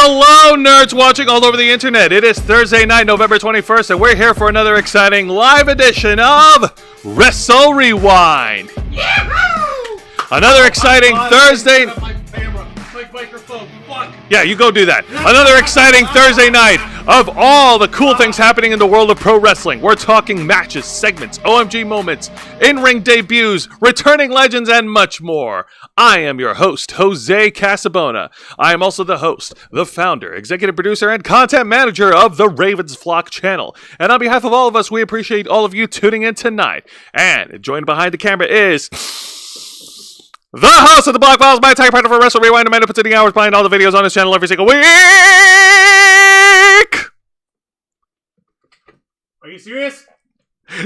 Hello, nerds watching all over the internet. It is Thursday night, November 21st, and we're here for another exciting live edition of Wrestle Rewind. Yahoo! Another exciting Thursday. Yeah, you go do that. Another exciting Thursday night of all the cool things happening in the world of pro wrestling. We're talking matches, segments, OMG moments, in-ring debuts, returning legends, and much more. I am your host, Jose Casabona. I am also the host, the founder, executive producer, and content manager of the Ravens Flock channel. And on behalf of all of us, we appreciate all of you tuning in tonight. And joined behind the camera is the host of the Block Files, my tag partner for Wrestle Rewind, a man who puts in the hours behind all the videos on his channel every single week. Are you serious?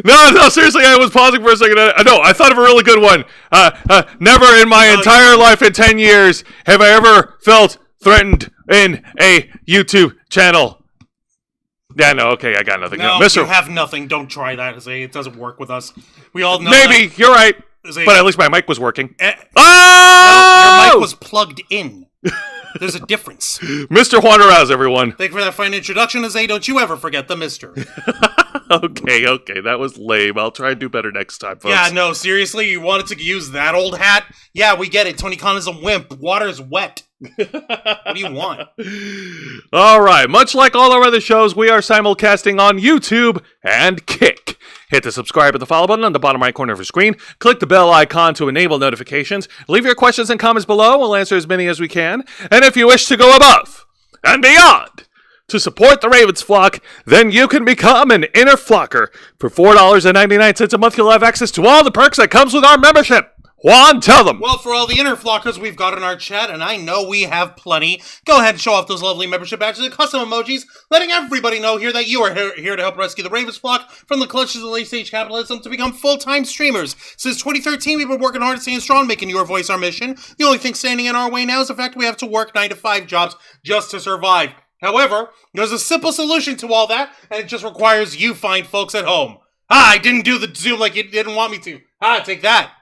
No, seriously, I was pausing for a second. No, I thought of a really good one. Never in my entire life in 10 years have I ever felt threatened in a YouTube channel. Yeah, no, okay, I got nothing. No, you have nothing. Don't try that, Jose. It doesn't work with us. We all know Maybe, that. You're right. Jose, but at least my mic was working. No, your mic was plugged in. There's a difference. Mr. Juan Araz, everyone. Thank you for that fine introduction, Jose. Don't you ever forget the mister. Okay, that was lame. I'll try and do better next time, folks. Yeah, no, seriously, you wanted to use that old hat? Yeah, we get it. Tony Khan is a wimp. Water's wet. What do you want? All right, much like all our other shows, we are simulcasting on YouTube and Kick. Hit the subscribe and the follow button on the bottom right corner of your screen. Click the bell icon to enable notifications. Leave your questions and comments below. We'll answer as many as we can. And if you wish to go above and beyond to support the Ravens Flock, then you can become an Inner Flocker. For $4.99 a month, you'll have access to all the perks that comes with our membership. Juan, tell them. Well, for all the Inner Flockers we've got in our chat, and I know we have plenty, go ahead and show off those lovely membership badges and custom emojis, letting everybody know here that you are here to help rescue the Ravens Flock from the clutches of late-stage capitalism to become full-time streamers. Since 2013, we've been working hard to stay strong, making your voice our mission. The only thing standing in our way now is the fact we have to work 9-to-5 jobs just to survive. However, there's a simple solution to all that, and it just requires you find folks at home. I didn't do the Zoom like you didn't want me to. Take that.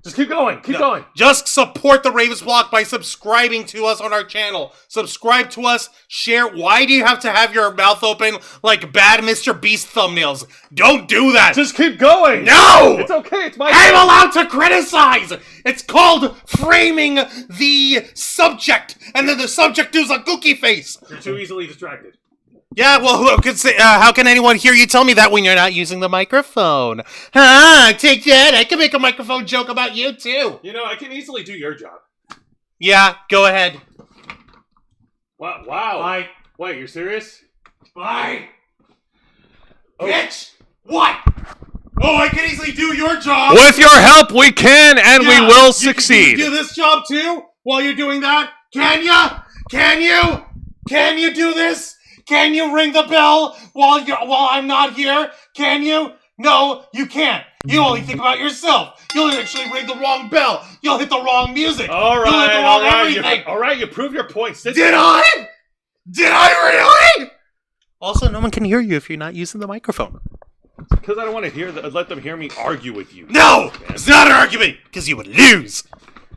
Just keep going. Keep going. Just support the Ravens Block by subscribing to us on our channel. Subscribe to us. Share. Why do you have to have your mouth open like bad Mr. Beast thumbnails? Don't do that. Just keep going. No! It's okay. It's my I'm allowed to criticize. It's called framing the subject. And then the subject does a gookie face. You're too easily distracted. Yeah, well, who could say, how can anyone hear you tell me that when you're not using the microphone? Take that. I can make a microphone joke about you, too. You know, I can easily do your job. Yeah, go ahead. Wow. Bye. Wait, you're serious? Bye. Oh. Bitch! What? Oh, I can easily do your job! With your help, we can, and we will succeed. Can you do this job, too, while you're doing that? Can ya? Can you? Can you do this? Can you ring the bell while I'm not here? Can you? No, you can't. You only think about yourself. You'll actually ring the wrong bell. You'll hit the wrong music. All right, You'll hit the wrong everything. All right, you prove your point. Did I? Did I really? Also, no one can hear you if you're not using the microphone. Because I don't want to let them hear me argue with you. No, it's not an argument. Because you would lose.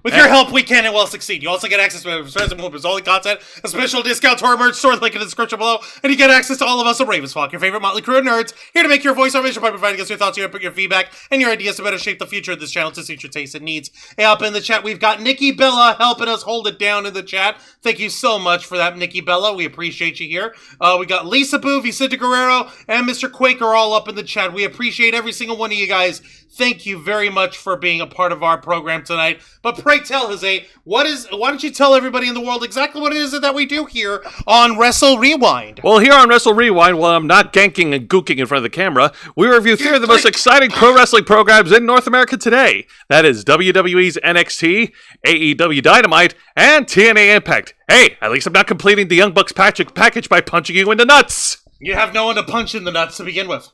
With your help, we can and will succeed. You also get access to all the content, a special discount to our merch store, link in the description below, and you get access to all of us at Ravens Flock, your favorite motley crew of nerds, here to make your voice our mission by providing us your thoughts, your feedback, and your ideas to better shape the future of this channel to suit your tastes and needs. Hey, up in the chat, we've got Nikki Bella helping us hold it down in the chat. Thank you so much for that, Nikki Bella. We appreciate you here. We got Lisa Boo, Vicente Guerrero, and Mr. Quaker all up in the chat. We appreciate every single one of you guys. Thank you very much for being a part of our program tonight. But pray tell, Jose, why don't you tell everybody in the world exactly what it is that we do here on Wrestle Rewind? Well, here on Wrestle Rewind, while I'm not ganking and gooking in front of the camera, we review three of the most exciting pro wrestling programs in North America today. That is WWE's NXT, AEW Dynamite, and TNA Impact. Hey, at least I'm not completing the Young Bucks package by punching you in the nuts. You have no one to punch in the nuts to begin with.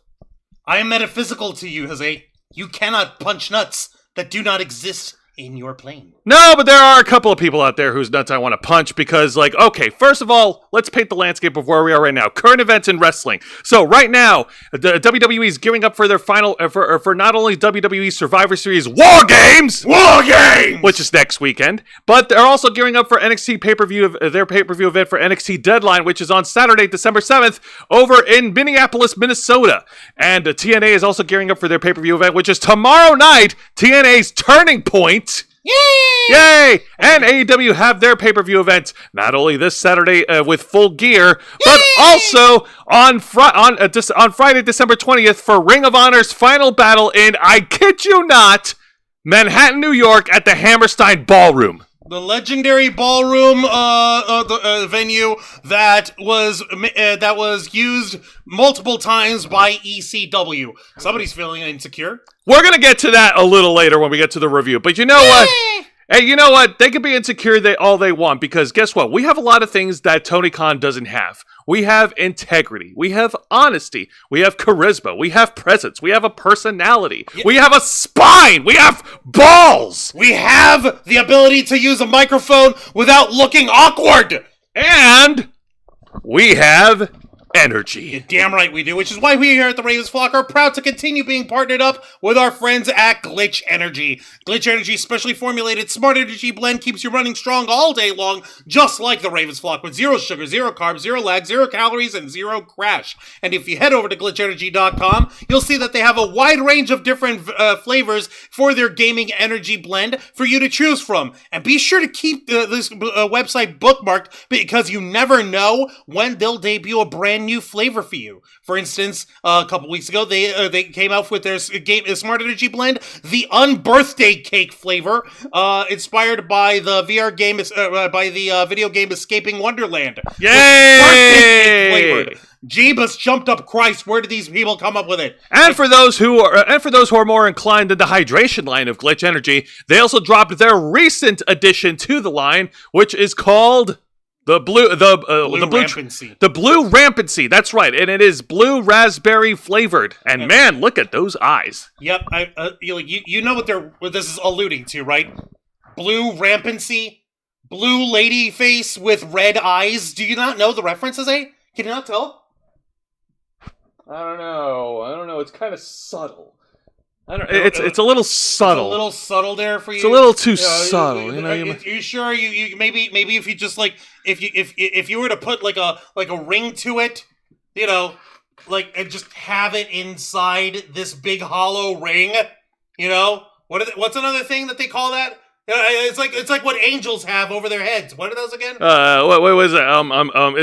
I am metaphysical to you, Jose. You cannot punch nuts that do not exist in your plane. No, but there are a couple of people out there whose nuts I want to punch because, like, okay, first of all, let's paint the landscape of where we are right now. Current events in wrestling. So right now, the WWE is gearing up for their final, for not only WWE Survivor Series War Games, which is next weekend, but they're also gearing up for NXT pay-per-view, their pay-per-view event for NXT Deadline, which is on Saturday, December 7th, over in Minneapolis, Minnesota. And TNA is also gearing up for their pay-per-view event, which is tomorrow night, TNA's Turning Point. Yay! And AEW have their pay-per-view event not only this Saturday with Full Gear, but also on Friday, December 20th for Ring of Honor's final battle in, I kid you not, Manhattan, New York at the Hammerstein Ballroom. The legendary ballroom venue that was used multiple times by ECW. Somebody's feeling insecure. We're going to get to that a little later when we get to the review. But you know what? Hey, you know what? They can be insecure all they want because guess what? We have a lot of things that Tony Khan doesn't have. We have integrity. We have honesty. We have charisma. We have presence. We have a personality. Yeah. We have a spine. We have balls. We have the ability to use a microphone without looking awkward. And we have energy. You're damn right we do, which is why we here at the Ravens Flock are proud to continue being partnered up with our friends at Glitch Energy. Glitch Energy's specially formulated Smart Energy Blend keeps you running strong all day long, just like the Ravens Flock, with zero sugar, zero carbs, zero lag, zero calories, and zero crash. And if you head over to glitchenergy.com, you'll see that they have a wide range of different flavors for their gaming energy blend for you to choose from. And be sure to keep this website bookmarked because you never know when they'll debut a brand new flavor for you. For instance, a couple weeks ago, they came out with their Smart Energy Blend, the Unbirthday Cake flavor, inspired by the VR game, by the video game Escaping Wonderland. Yay! Birthday cake flavored. Jeebus jumped up Christ, where did these people come up with it? And for those who are more inclined to the hydration line of Glitch Energy, they also dropped their recent addition to the line, which is called the blue rampancy. The blue rampancy. That's right, and it is blue raspberry flavored. And man, look at those eyes. Yep, you know what this is alluding to, right? Blue rampancy, blue lady face with red eyes. Do you not know the references, eh? Can you not tell? I don't know. It's kind of subtle. It's a little subtle. It's a little subtle there for you. It's a little too subtle. You sure? You maybe if you just like if you were to put like a ring to it, and just have it inside this big hollow ring, what's another thing that they call that? It's like what angels have over their heads. What are those again? What was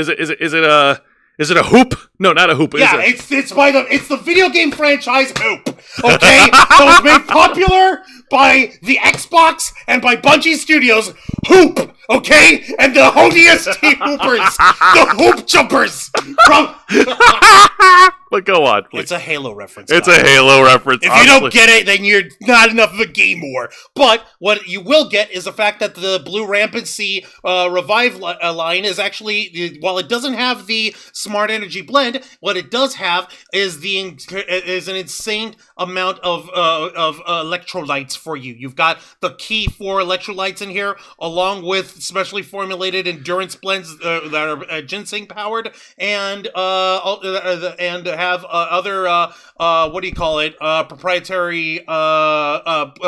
it? Is it a hoop? No, not a hoop. Yeah, it's the video game franchise Hoop. Okay, so it's made popular by the Xbox and by Bungie Studios. Hoop, okay, and the ODST Hoopers, the Hoop Jumpers from. But go on, please. It's a Halo reference. It's a Halo reference. If you don't get it, then you're not enough of a gamer. But what you will get is the fact that the Blue Rampancy Revive line is actually, while it doesn't have the Smart Energy Blend, what it does have is an insane amount of electrolytes for you. You've got the key 4 electrolytes in here, along with specially formulated endurance blends that are ginseng powered, and have other proprietary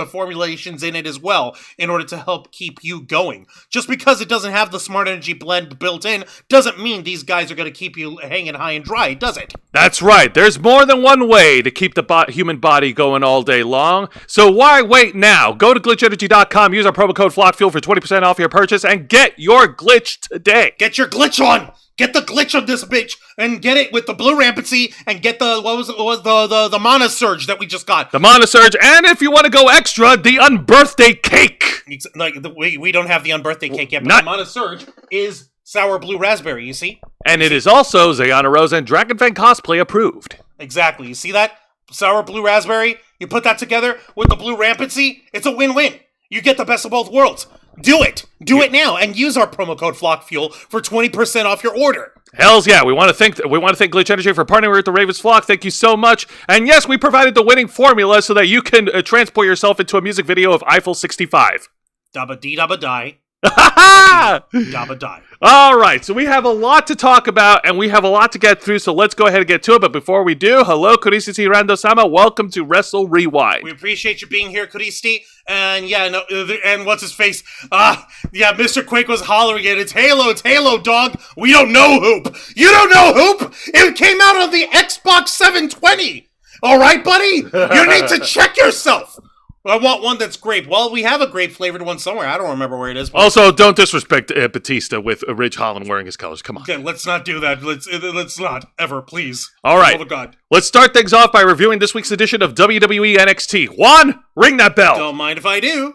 formulations in it as well, in order to help keep you going. Just because it doesn't have the Smart Energy Blend built in doesn't mean these guys are going to keep you hanging high and dry, does it? That's right. There's more than one way to keep the human body going all day long. So why wait now? Go to glitchenergy.com, use our promo code FlockFuel for 20% off your purchase, and get your glitch today. Get your glitch on! Get the glitch on this bitch and get it with the Blue Rampancy and get the Mana Surge that we just got. The Mana Surge, and if you want to go extra, the Unbirthday Cake. We don't have the Unbirthday Cake yet, but the Mana Surge is sour blue raspberry, you see? And it is also Zayana Rose and Dragonfang cosplay approved. Exactly. You see that? Sour blue raspberry. You put that together with the Blue Rampancy, it's a win-win. You get the best of both worlds. Do it. Do it now and use our promo code FlockFuel for 20% off your order. Hells yeah! We want to thank Glitch Energy for partnering with the Ravens Flock. Thank you so much. And yes, we provided the winning formula so that you can transport yourself into a music video of Eiffel 65. Dabba dee dabba die. Dabba die. All right, so we have a lot to talk about, and we have a lot to get through, so let's go ahead and get to it. But before we do, hello, Kurishi Rando-sama. Welcome to Wrestle Rewind. We appreciate you being here, Kurishi. And and what's his face? Mr. Quake was hollering it. It's Halo, dog. We don't know Hoop. You don't know Hoop? It came out on the Xbox 720. All right, buddy? You need to check yourself. I want one that's grape. Well, we have a grape-flavored one somewhere. I don't remember where it is. Also, don't disrespect Batista with Ridge Holland wearing his colors. Come on. Okay, let's not do that. Let's not. Ever, please. All right. Oh, God. Let's start things off by reviewing this week's edition of WWE NXT. Juan, ring that bell. Don't mind if I do.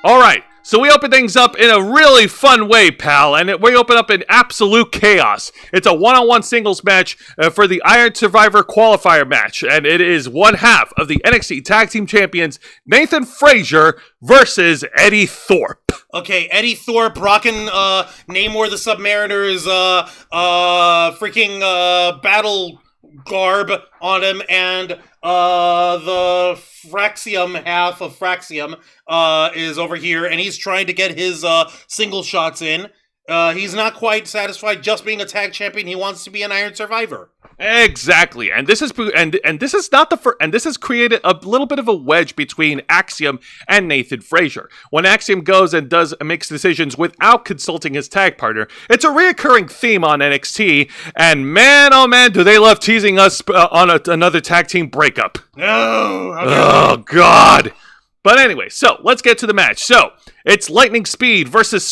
All right. So we open things up in a really fun way, pal, and we open up in absolute chaos. It's a one-on-one singles match for the Iron Survivor qualifier match, and it is one half of the NXT Tag Team Champions Nathan Frazier versus Eddie Thorpe. Okay, Eddie Thorpe rocking Namor the Submariner's freaking battle garb on him, and the Fraxium half of Fraxium is over here, and he's trying to get his single shots in. He's not quite satisfied just being a tag champion. He wants to be an Iron Survivor. Exactly, and this is this is not the first, and this has created a little bit of a wedge between Axiom and Nathan Frazier. When Axiom goes and makes decisions without consulting his tag partner, it's a reoccurring theme on NXT. And man, oh man, do they love teasing us on another tag team breakup? No. Okay. Oh God. But anyway, so let's get to the match. So it's lightning speed versus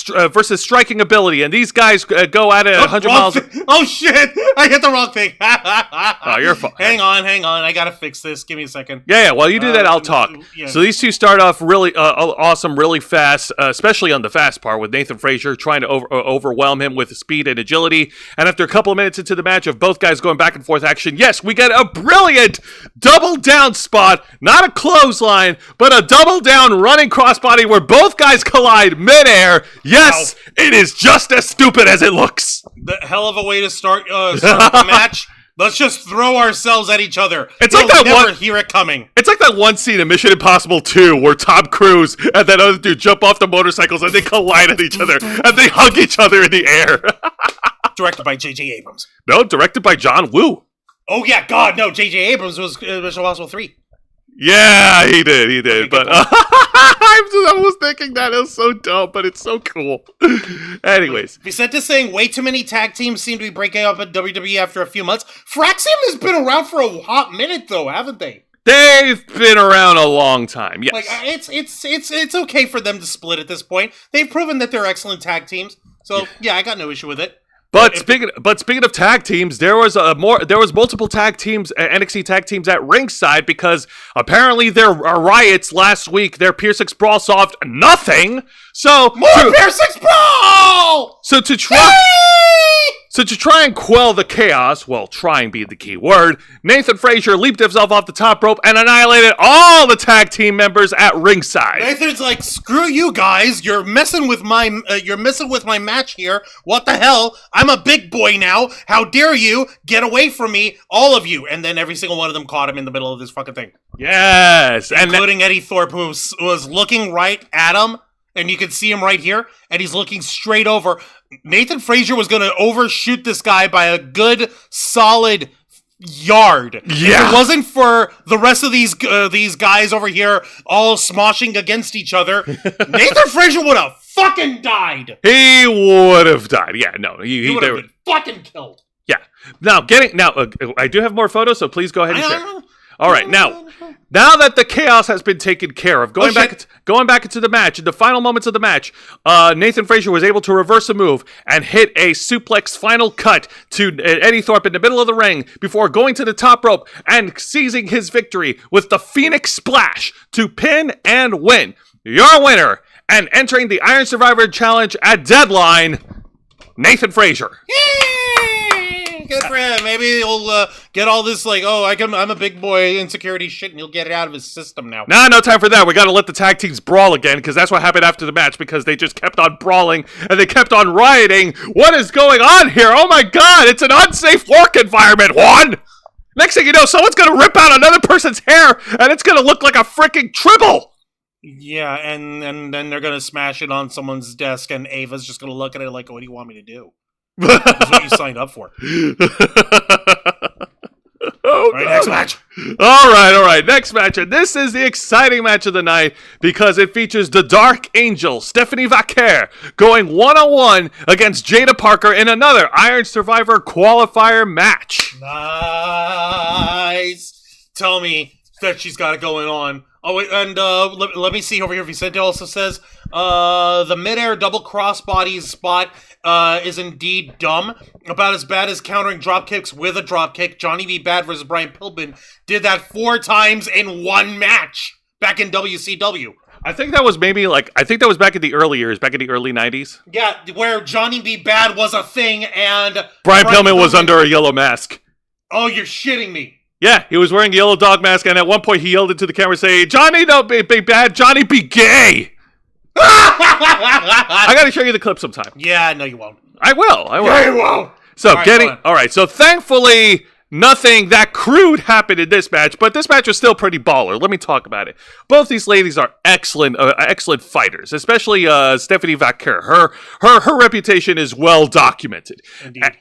striking ability, and these guys go at it 100 miles. Oh shit! I hit the wrong thing. Oh, you're fine. Hang on. I gotta fix this. Give me a second. Yeah. While you do that, I'll talk. Yeah. So these two start off really awesome, really fast, especially on the fast part with Nathan Frazier trying to overwhelm him with speed and agility. And after a couple of minutes into the match of both guys going back and forth action, yes, we get a brilliant double down spot, not a clothesline, but a double down running crossbody where both guys collide midair. Yes, wow. It is just as stupid as it looks. The hell of a way to start the match. Let's just throw ourselves at each other. It's like that never hear it coming. It's like that one scene in Mission Impossible 2 where Tom Cruise and that other dude jump off the motorcycles and they collide at each other and they hug each other in the air. Directed by J.J. Abrams. No, directed by John Woo. Oh yeah, God, no. J.J. Abrams was Mission Impossible 3. Yeah, he did, but I was thinking that. It was so dumb, but it's so cool. Anyways. Besides this saying way too many tag teams seem to be breaking up at WWE after a few months. Fraxium has been around for a hot minute, though, haven't they? They've been around a long time, yes. Like, it's okay for them to split at this point. They've proven that they're excellent tag teams, so yeah, I got no issue with it. But speaking of tag teams, there was multiple tag teams, NXT tag teams at ringside because apparently there are riots last week. Their Pier 6 Brawl solved nothing. So Pier 6 Brawl. So to try and quell the chaos, well, try and be the key word, Nathan Frazier leaped himself off the top rope and annihilated all the tag team members at ringside. Nathan's like, "Screw you guys! You're messing with my match here. What the hell? I'm a big boy now. How dare you get away from me, all of you!" And then every single one of them caught him in the middle of this fucking thing. Yes, including Eddie Thorpe, who was looking right at him. And you can see him right here, and he's looking straight over. Nathan Frazier was going to overshoot this guy by a good, solid yard. Yeah. If it wasn't for the rest of these guys over here all smoshing against each other, Nathan Frazier would have fucking died. He would have died. Yeah, no. He would have been fucking killed. Yeah. Now, I do have more photos, so please go ahead and share. All right, now that the chaos has been taken care of, going back into the match, in the final moments of the match, Nathan Frazier was able to reverse a move and hit a suplex final cut to Eddie Thorpe in the middle of the ring before going to the top rope and seizing his victory with the Phoenix Splash to pin and win. Your winner and entering the Iron Survivor Challenge at Deadline, Nathan Frazier. Good for him. Maybe he'll get all this like, I'm a big boy insecurity shit, and he'll get it out of his system now. Nah, no time for that. We got to let the tag teams brawl again, because that's what happened after the match, because they just kept on brawling, and they kept on rioting. What is going on here? Oh my god, it's an unsafe work environment, Juan! Next thing you know, someone's going to rip out another person's hair, and it's going to look like a freaking tribble! Yeah, and then they're going to smash it on someone's desk, and Ava's just going to look at it like, what do you want me to do? That's what you signed up for. Oh, all right, next match. All right. Next match. And this is the exciting match of the night because it features the Dark Angel, Stephanie Vaquer, going one-on-one against Jada Parker in another Iron Survivor qualifier match. Nice. Tell me that she's got it going on. Oh, wait, and let me see over here. Vicente also says the midair double crossbody spot is indeed dumb. About as bad as countering dropkicks with a dropkick. Johnny B. Bad versus Brian Pillman did that 4 times in one match back in WCW. I think that was back in the early years, back in the early 90s. Yeah, where Johnny B. Bad was a thing and Brian Pillman was under a yellow mask. Oh, you're shitting me. Yeah, he was wearing a yellow dog mask, and at one point he yelled into the camera saying, Johnny, don't be bad, Johnny, be gay! I gotta show you the clip sometime. Yeah, no you won't. I will. Yeah, you won't! So, so thankfully, nothing that crude happened in this match, but this match was still pretty baller. Let me talk about it. Both these ladies are excellent fighters, especially Stephanie Vaquer. Her reputation is well documented. Indeed.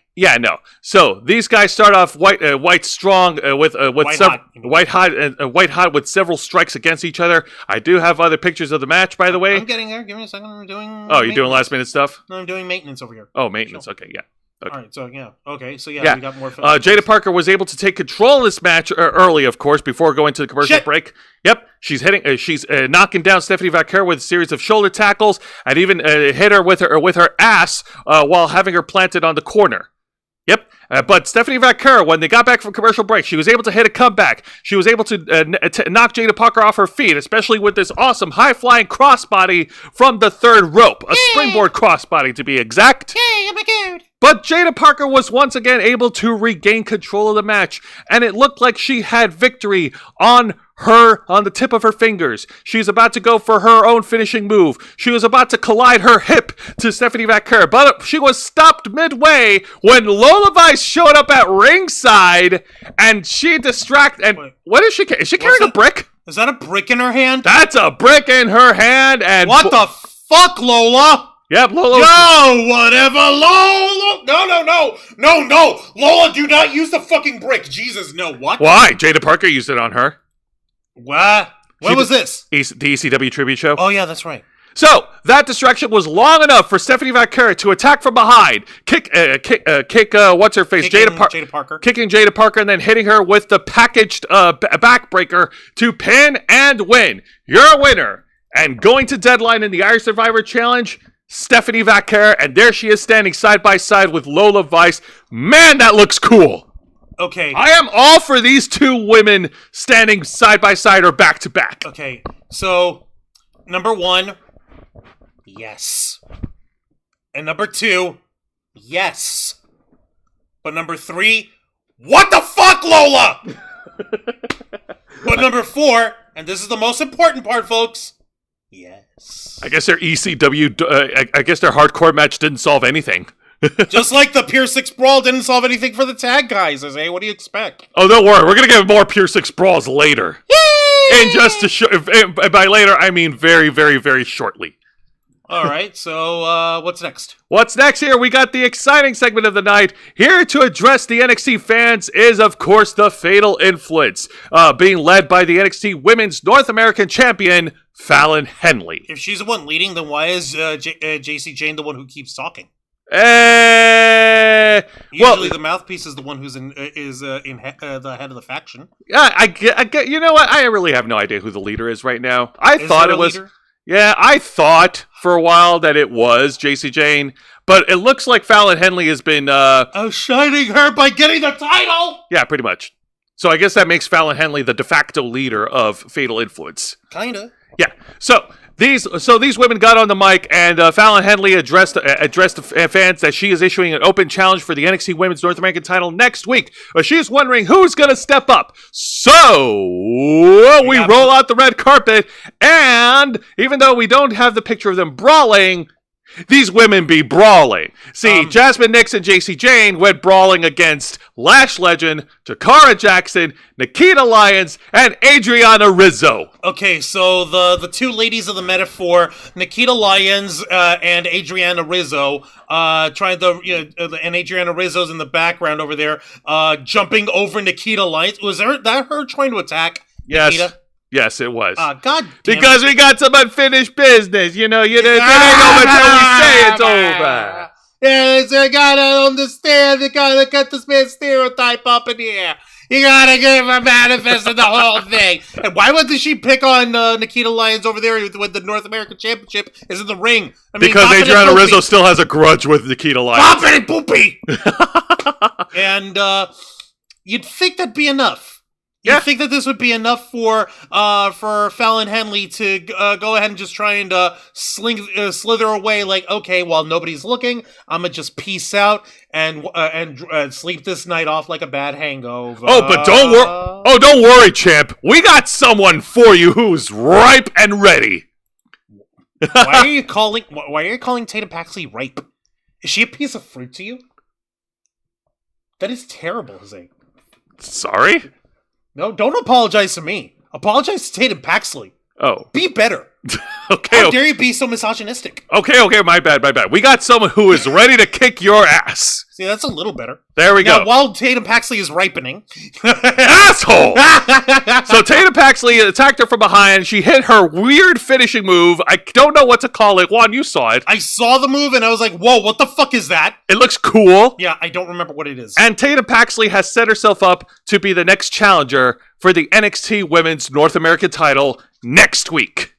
So these guys start off white strong with white hot with several strikes against each other. I do have other pictures of the match, by the way. I'm getting there. Give me a second. I'm doing. You're doing last minute stuff? No, I'm doing maintenance over here. Oh, maintenance. Sure. Okay, yeah. Okay. All right, so we got more. Jada Parker was able to take control of this match early, of course, before going to the commercial break. Yep, she's knocking down Stephanie Vaquer with a series of shoulder tackles, and even hit her with her ass while having her planted on the corner. Yep, but Stephanie Vaquer, when they got back from commercial break, she was able to hit a comeback. She was able to knock Jada Parker off her feet, especially with this awesome high-flying crossbody from the third rope. A springboard crossbody, to be exact. Yay, oh my god. But Jada Parker was once again able to regain control of the match, and it looked like she had victory on the tip of her fingers. She's about to go for her own finishing move. She was about to collide her hip to Stephanie Vaquer, but she was stopped midway when Lola Vice showed up at ringside, and she distracted. And what is she? Is she carrying a brick? Is that a brick in her hand? That's a brick in her hand. And what the fuck, Lola? Yep, Lola. No, whatever, Lola. No. Lola, do not use the fucking brick. Jesus, no. What? Why? Jada Parker used it on her. What? When was this? The ECW tribute show. Oh, yeah, that's right. So, that distraction was long enough for Stephanie Vaquer to attack from behind, kick what's-her-face? Jada Parker. Kicking Jada Parker and then hitting her with the packaged backbreaker to pin and win. You're a winner. And going to Deadline in the Irish Survivor Challenge, Stephanie Vaquer, and there she is standing side by side with Lola Vice. Man, that looks cool. Okay. I am all for these two women standing side by side or back to back. Okay, so, number 1, yes. And number 2, yes. But number 3, what the fuck, Lola? But number 4, and this is the most important part, folks, yes. I guess their ECW, I guess their hardcore match didn't solve anything. Just like the Pier 6 Brawl didn't solve anything for the tag guys, Jose. What do you expect? Oh, don't worry. We're going to get more Pier 6 Brawls later. Yay! And just to show, by later, I mean very, very, very shortly. All right, so what's next? What's next here? We got the exciting segment of the night. Here to address the NXT fans is, of course, the Fatal Influence, being led by the NXT Women's North American Champion, Fallon Henley. If she's the one leading, then why is JC Jane the one who keeps talking? Usually the mouthpiece is the one who's the head of the faction. Yeah, I get. You know what? I really have no idea who the leader is right now. I thought it was. Leader? Yeah, I thought for a while that it was JC Jane, but it looks like Fallon Henley has been outshining her by getting the title. Yeah, pretty much. So I guess that makes Fallon Henley the de facto leader of Fatal Influence. Kinda. Yeah. So These women got on the mic, and Fallon Henley addressed the fans that she is issuing an open challenge for the NXT Women's North American title next week. She's wondering who's going to step up. So we roll out the red carpet, and even though we don't have the picture of them brawling, these women be brawling. See, Jasmine Nix and JC Jane went brawling against Lash legend Takara Jackson, Nikita Lyons, and Adriana Rizzo. Okay, so the two ladies of the metaphor, Nikita Lyons and Adriana Rizzo, and Adriana Rizzo's in the background over there, jumping over Nikita Lyons. Was that her trying to attack Nikita? Yes, it was. God damn because we got some unfinished business. You know, it ain't over till we say it's over. Yes, you gotta understand. You gotta get this man's stereotype up in here. You gotta give a manifest of the whole thing. And why would she pick on Nikita Lyons over there with the North American Championship is in the ring? I mean, because Adriana Rizzo still has a grudge with Nikita Lyons. Pop it and poopy! And you'd think that'd be enough. You think that this would be enough for Fallon Henley to go ahead and just try and slither away like, okay, while nobody's looking, I'm gonna just peace out and sleep this night off like a bad hangover. Oh, but don't worry, champ. We got someone for you who's ripe and ready. Why are you calling Tatum Paxley ripe? Is she a piece of fruit to you? That is terrible, Jose. Sorry? No, don't apologize to me. Apologize to Tatum Paxley. Oh. Be better. Okay. How dare you be so misogynistic? Okay, my bad. We got someone who is ready to kick your ass. See, that's a little better. There we go. Now, while Tatum Paxley is ripening... Asshole! So Tatum Paxley attacked her from behind. She hit her weird finishing move. I don't know what to call it. Juan, you saw it. I saw the move and I was like, whoa, what the fuck is that? It looks cool. Yeah, I don't remember what it is. And Tatum Paxley has set herself up to be the next challenger for the NXT Women's North American title next week.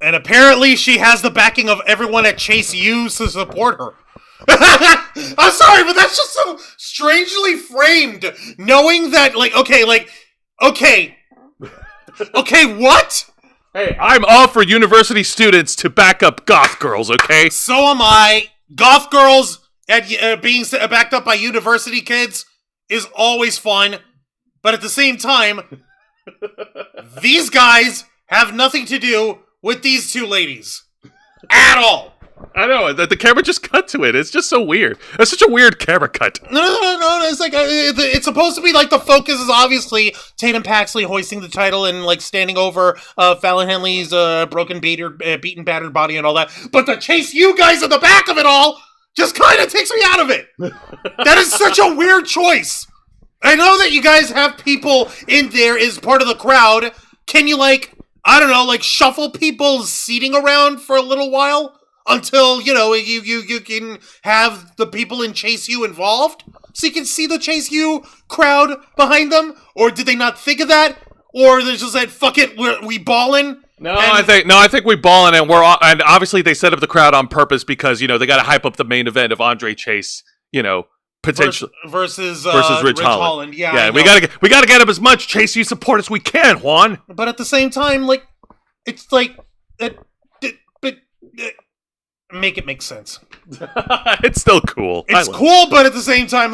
And apparently she has the backing of everyone at Chase U to support her. I'm sorry, but that's just so strangely framed. Knowing that, okay, what? Hey, I'm all for university students to back up goth girls, okay? So am I. Goth girls being backed up by university kids is always fun. But at the same time, these guys have nothing to do with these two ladies. At all. I know, the camera just cut to it. It's just so weird. It's such a weird camera cut. No. It's like, it's supposed to be like the focus is obviously Tatum Paxley hoisting the title and like standing over Fallon Henley's broken, beaten, battered body and all that. But the Chase U guys in the back of it all just kind of takes me out of it. That is such a weird choice. I know that you guys have people in there as part of the crowd. Can you shuffle people's seating around for a little while? Until, you can have the people in Chase U involved? So you can see the Chase U crowd behind them? Or did they not think of that? Or they just said, fuck it, we ballin'? I think we ballin' and obviously they set up the crowd on purpose because, they gotta hype up the main event of Andre Chase, potentially. Versus Rich Holland. Yeah, we gotta get up as much Chase U support as we can, Juan. But at the same time, make it make sense. It's still cool. It's cool, but at the same time,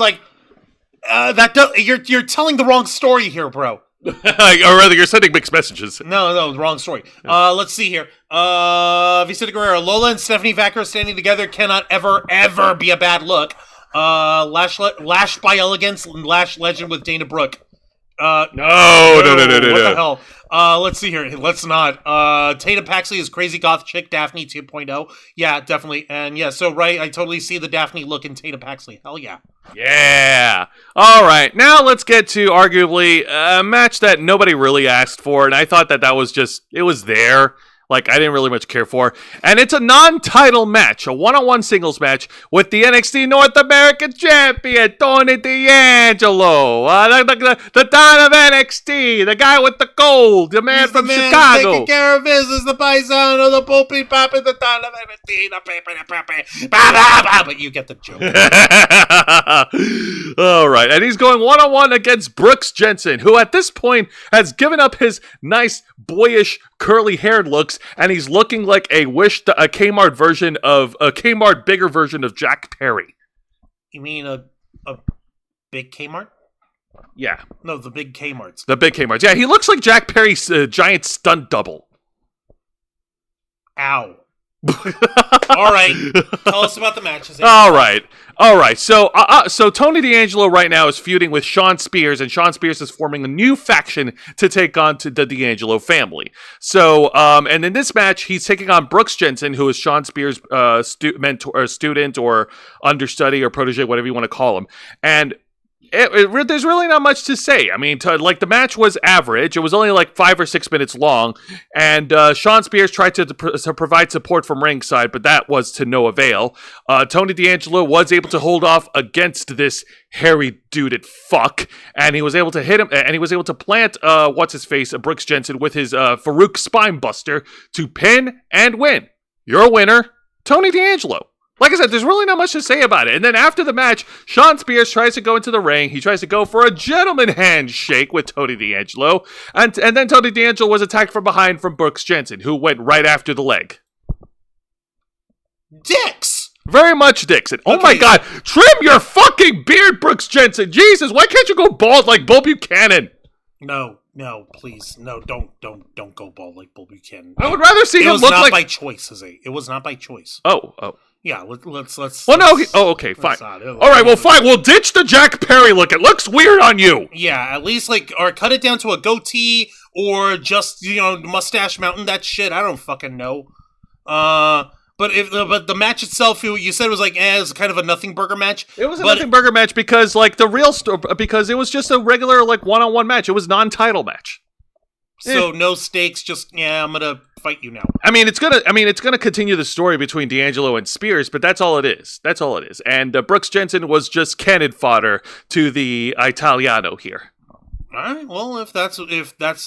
you're telling the wrong story here, bro. Or rather, you're sending mixed messages. No, wrong story. Let's see here. Vicente Guerrero, Lola and Stephanie Vacker standing together cannot ever be a bad look. Lash by Elegance and Lash Legend with Dana Brooke. No. What the hell? Let's see here. Let's not. Tatum Paxley is crazy goth chick Daphne 2.0. Yeah, definitely. And yeah, so right, I totally see the Daphne look in Tatum Paxley. Hell yeah. Yeah. All right. Now let's get to arguably a match that nobody really asked for, and I thought that was just, it was there. I didn't really much care for. And it's a non-title match, a one-on-one singles match with the NXT North American Champion, Tony D'Angelo. The Don of NXT, the guy with the gold, the man from Chicago. Taking care of business, the paisano, the poopy pappy, the Don of NXT, the pappy. But you get the joke. All right. And he's going one-on-one against Brooks Jensen, who at this point has given up his nice, boyish, curly-haired looks and he's looking like a Kmart version of a Kmart bigger version of Jack Perry. You mean a big Kmart? Yeah. No, the big Kmarts. The big Kmarts. Yeah, he looks like Jack Perry's giant stunt double. Ow. All right. Tell us about the matches. All right. So Tony D'Angelo right now is feuding with Shawn Spears, and Shawn Spears is forming a new faction to take on to the D'Angelo family. So, and in this match, he's taking on Brooks Jensen, who is Shawn Spears' student or understudy or protege, whatever you want to call him. And there's really not much to say. I mean, the match was average. It was only like 5 or 6 minutes long, and Shawn Spears tried to provide support from ringside, but that was to no avail. Tony D'Angelo was able to hold off against this hairy-duded fuck, and he was able to hit him, and he was able to plant what's-his-face, Brooks Jensen, with his Farouk Spinebuster to pin and win. Your winner, Tony D'Angelo. Like I said, there's really not much to say about it. And then after the match, Shawn Spears tries to go into the ring. He tries to go for a gentleman handshake with Tony D'Angelo. And then Tony D'Angelo was attacked from behind from Brooks Jensen, who went right after the leg. Dicks! Very much dicks. And, oh my God, trim your fucking beard, Brooks Jensen. Jesus, why can't you go bald like Bull Buchanan? No, please. No, don't go bald like Bull Buchanan. I would rather see him look like... It was not by choice, Jose. It was not by choice. Oh. Yeah, let's. Well, no. Okay, fine. All right, well, fine. We'll ditch the Jack Perry look. It looks weird on you. Yeah, at least or cut it down to a goatee or just mustache mountain. That shit. I don't fucking know. But the match itself, you said it was like it was kind of a nothing burger match. It was a nothing burger match because because it was just a regular one-on-one match. It was non-title match. So no stakes. Just I'm gonna fight you now. I mean, it's gonna continue the story between D'Angelo and Spears, but that's all it is. And Brooks Jensen was just cannon fodder to the Italiano here. All right. Well, if that's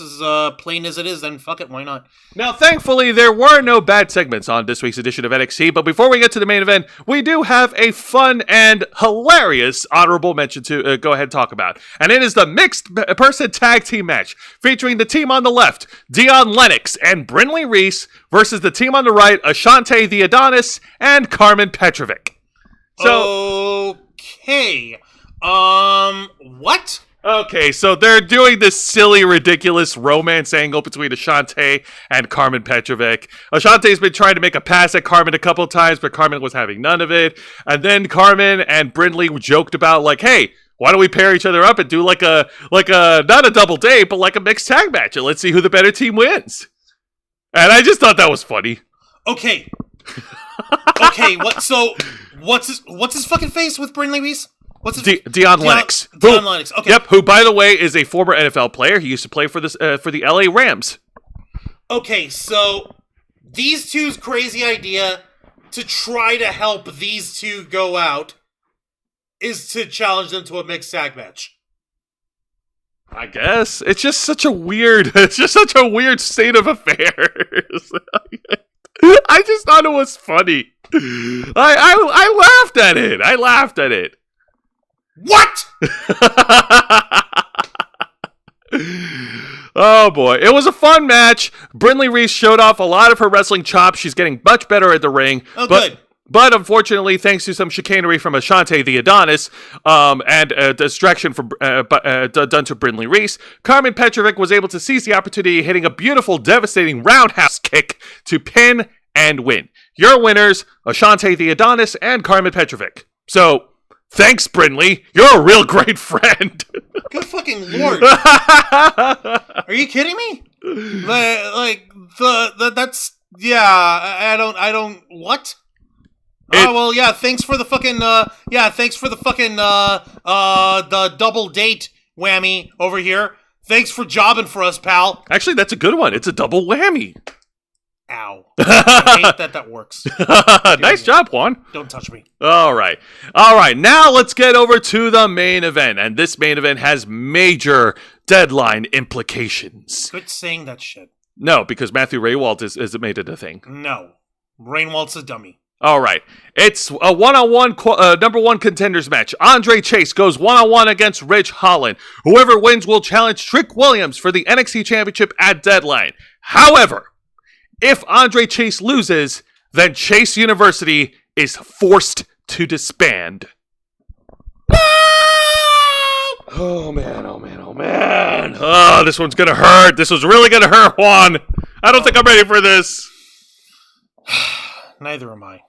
as plain as it is, then fuck it. Why not? Now, thankfully, there were no bad segments on this week's edition of NXT. But before we get to the main event, we do have a fun and hilarious honorable mention to go ahead and talk about, and it is the mixed person tag team match featuring the team on the left, Dion Lennox and Brinley Reese, versus the team on the right, Ashante the Adonis and Carmen Petrovic. So, okay, what? Okay, so they're doing this silly, ridiculous romance angle between Ashante and Carmen Petrovic. Ashante's been trying to make a pass at Carmen a couple of times, but Carmen was having none of it. And then Carmen and Brindley joked about, like, hey, why don't we pair each other up and do like a not a double date, but like a mixed tag match, and let's see who the better team wins. And I just thought that was funny. Okay. What's his fucking face with Brindley Reese? What's his Dion Lennox. Dion Lennox. Okay. Yep. Who, by the way, is a former NFL player. He used to play for the LA Rams. Okay, so these two's crazy idea to try to help these two go out is to challenge them to a mixed tag match. I guess it's just such a weird state of affairs. I just thought it was funny. I laughed at it. What? Oh boy, it was a fun match. Brinley Reese showed off a lot of her wrestling chops. She's getting much better at the ring. Oh, good. But unfortunately, thanks to some chicanery from Ashante the Adonis and a distraction from done to Brinley Reese, Carmen Petrovic was able to seize the opportunity, hitting a beautiful, devastating roundhouse kick to pin and win. Your winners, Ashante the Adonis and Carmen Petrovic. So, thanks, Brinley. You're a real great friend. Good fucking lord. Are you kidding me? That's I don't what? Thanks for the fucking the double date whammy over here. Thanks for jobbing for us, pal. Actually, that's a good one. It's a double whammy. Ow. I hate that works. Nice job, Juan. Don't touch me. All right. Now let's get over to the main event. And this main event has major deadline implications. Quit saying that shit. No, because Matthew Raywalt is made it a thing. No. Rainwalt's a dummy. All right. It's a one-on-one number one contenders match. Andre Chase goes one-on-one against Ridge Holland. Whoever wins will challenge Trick Williams for the NXT Championship at Deadline. However, If Andre Chase loses, then Chase University is forced to disband. Oh man, oh man, oh man. Oh, this one's gonna hurt. This was really gonna hurt, Juan. I don't think I'm ready for this. Neither am I.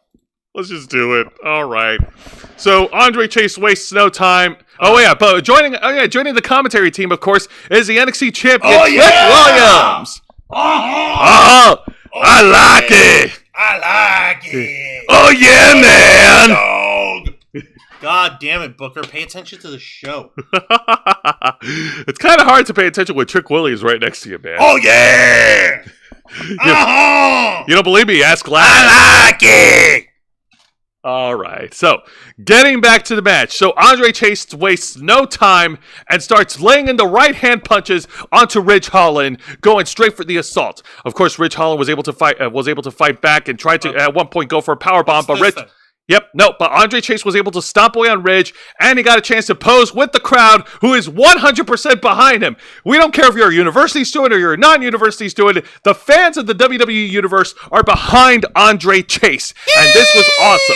Let's just do it. All right. So Andre Chase wastes no time. Oh yeah, but joining the commentary team, of course, is the NXT champion, Trick Williams. I like it. I like it. Oh yeah, man. Dog. God damn it, Booker. Pay attention to the show. It's kind of hard to pay attention with Trick Williams right next to you, man. Oh yeah. You don't believe me? Ask Lad. I like it. All right, so getting back to the match. So Andre Chase wastes no time and starts laying in the right-hand punches onto Ridge Holland, going straight for the assault. Of course, Ridge Holland was able to fight back and tried to at one point go for a powerbomb, but Ridge. But Andre Chase was able to stomp away on Ridge, and he got a chance to pose with the crowd, who is 100% behind him. We don't care if you're a university student or you're a non-university student. The fans of the WWE Universe are behind Andre Chase, and this was awesome.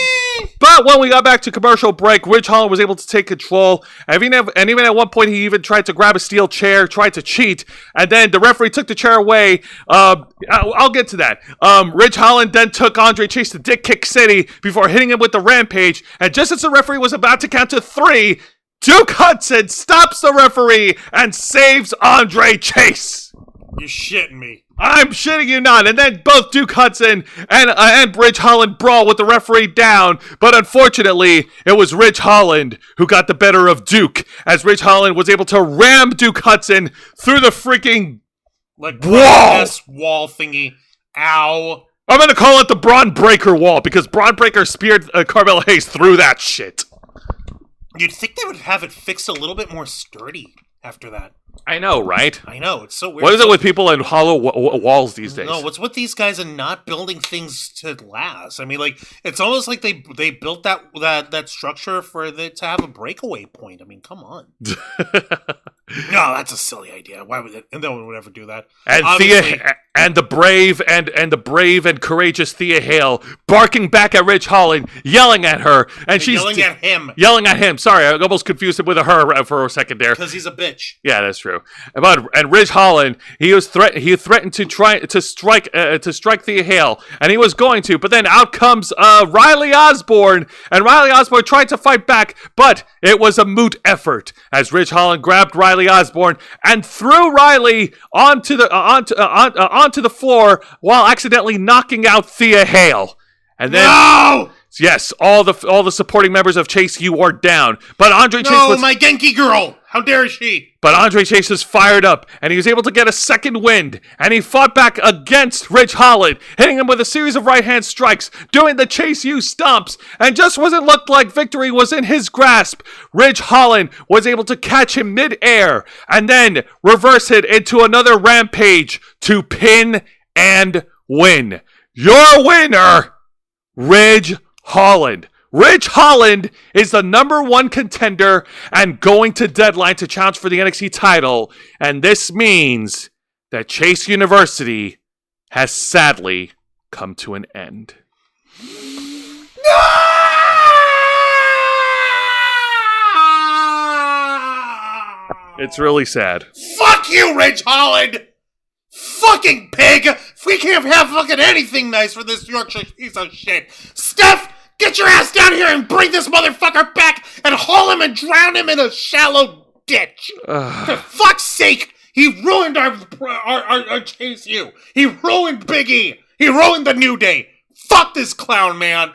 But when we got back to commercial break, Ridge Holland was able to take control, and even at one point, he even tried to grab a steel chair, tried to cheat, and then the referee took the chair away. I'll get to that. Ridge Holland then took Andre Chase to Dick Kick City before hitting him with the Rampage, and just as the referee was about to count to 3, Duke Hudson stops the referee and saves Andre Chase. You're shitting me. I'm shitting you not. And then both Duke Hudson and Ridge Holland brawl with the referee down, but unfortunately, it was Ridge Holland who got the better of Duke, as Ridge Holland was able to ram Duke Hudson through the freaking wall thingy. Ow. I'm going to call it the Braun Breaker wall, because Braun Breaker speared Carmelo Hayes through that shit. You'd think they would have it fixed a little bit more sturdy after that. I know, right? I know, it's so weird. What is it with people in hollow walls these days? No, what's with these guys and not building things to last? I mean, like, it's almost like they built that structure to have a breakaway point. I mean, come on. No, that's a silly idea. Why would no one would ever do that? And Thea and the brave and courageous Thea Hale barking back at Ridge Holland, yelling at her, and she's yelling at him. Sorry, I almost confused him with a her for a second there. Because he's a bitch. Yeah, that's true. And Ridge Holland, he threatened to try to strike Thea Hale, and he was going to, but then out comes Riley Osborne, and Riley Osborne tried to fight back, but it was a moot effort as Ridge Holland grabbed Riley Osborne and threw Riley onto the floor while accidentally knocking out Thea Hale. And then yes, all the supporting members of Chase U are down. But Andre Chase was my Genki girl. How dare she? But Andre Chase is fired up, and he was able to get a second wind, and he fought back against Ridge Holland, hitting him with a series of right-hand strikes, doing the Chase U stomps, and just when it looked like victory was in his grasp, Ridge Holland was able to catch him mid-air, and then reverse it into another rampage to pin and win. Your winner, Ridge Holland. Ridge Holland is the #1 contender and going to Deadline to challenge for the NXT title, and this means that Chase University has sadly come to an end. It's really sad. Fuck you, Ridge Holland! Fucking pig! We can't have fucking anything nice for this Yorkshire piece of shit. Steph! Get your ass down here and bring this motherfucker back and haul him and drown him in a shallow ditch. For fuck's sake, he ruined our Chase U. He ruined Big E. He ruined the New Day. Fuck this clown, man.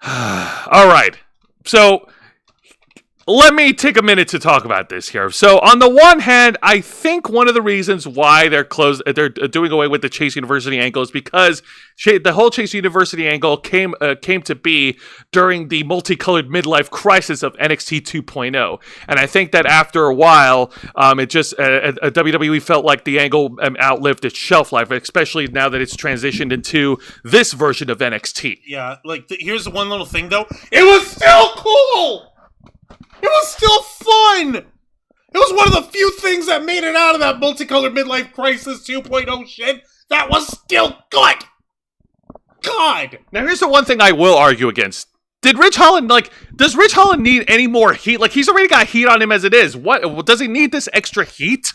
All right. So let me take a minute to talk about this here. So on the one hand, I think one of the reasons why they're doing away with the Chase University angle is because the whole Chase University angle came to be during the multicolored midlife crisis of NXT 2.0. And I think that after a while, WWE felt like the angle outlived its shelf life, especially now that it's transitioned into this version of NXT. Yeah, here's the one little thing though. It was still cool! It was still fun! It was one of the few things that made it out of that multicolored midlife crisis 2.0 shit that was still good. God. Now, here's the one thing I will argue against. Does Ridge Holland need any more heat? Like, he's already got heat on him as it is. What, does he need this extra heat?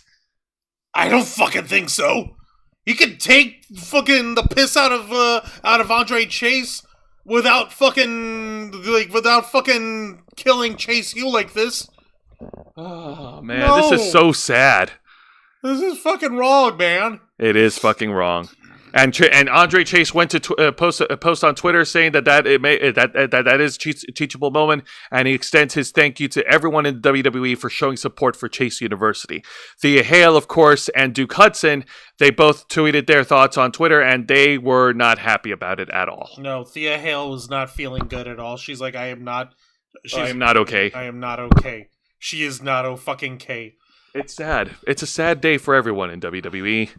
I don't fucking think so. He could take fucking the piss out of Andre Chase without fucking killing Chase U like this. Oh man, This is so sad. This is fucking wrong, man. It is fucking wrong. And Andre Chase went to post on Twitter saying that is a teachable moment, and he extends his thank you to everyone in WWE for showing support for Chase University. Thea Hale, of course, and Duke Hudson, they both tweeted their thoughts on Twitter, and they were not happy about it at all. No, Thea Hale was not feeling good at all. She's like, I am not okay. I am not okay. She is not O-fucking-K. It's sad. It's a sad day for everyone in WWE.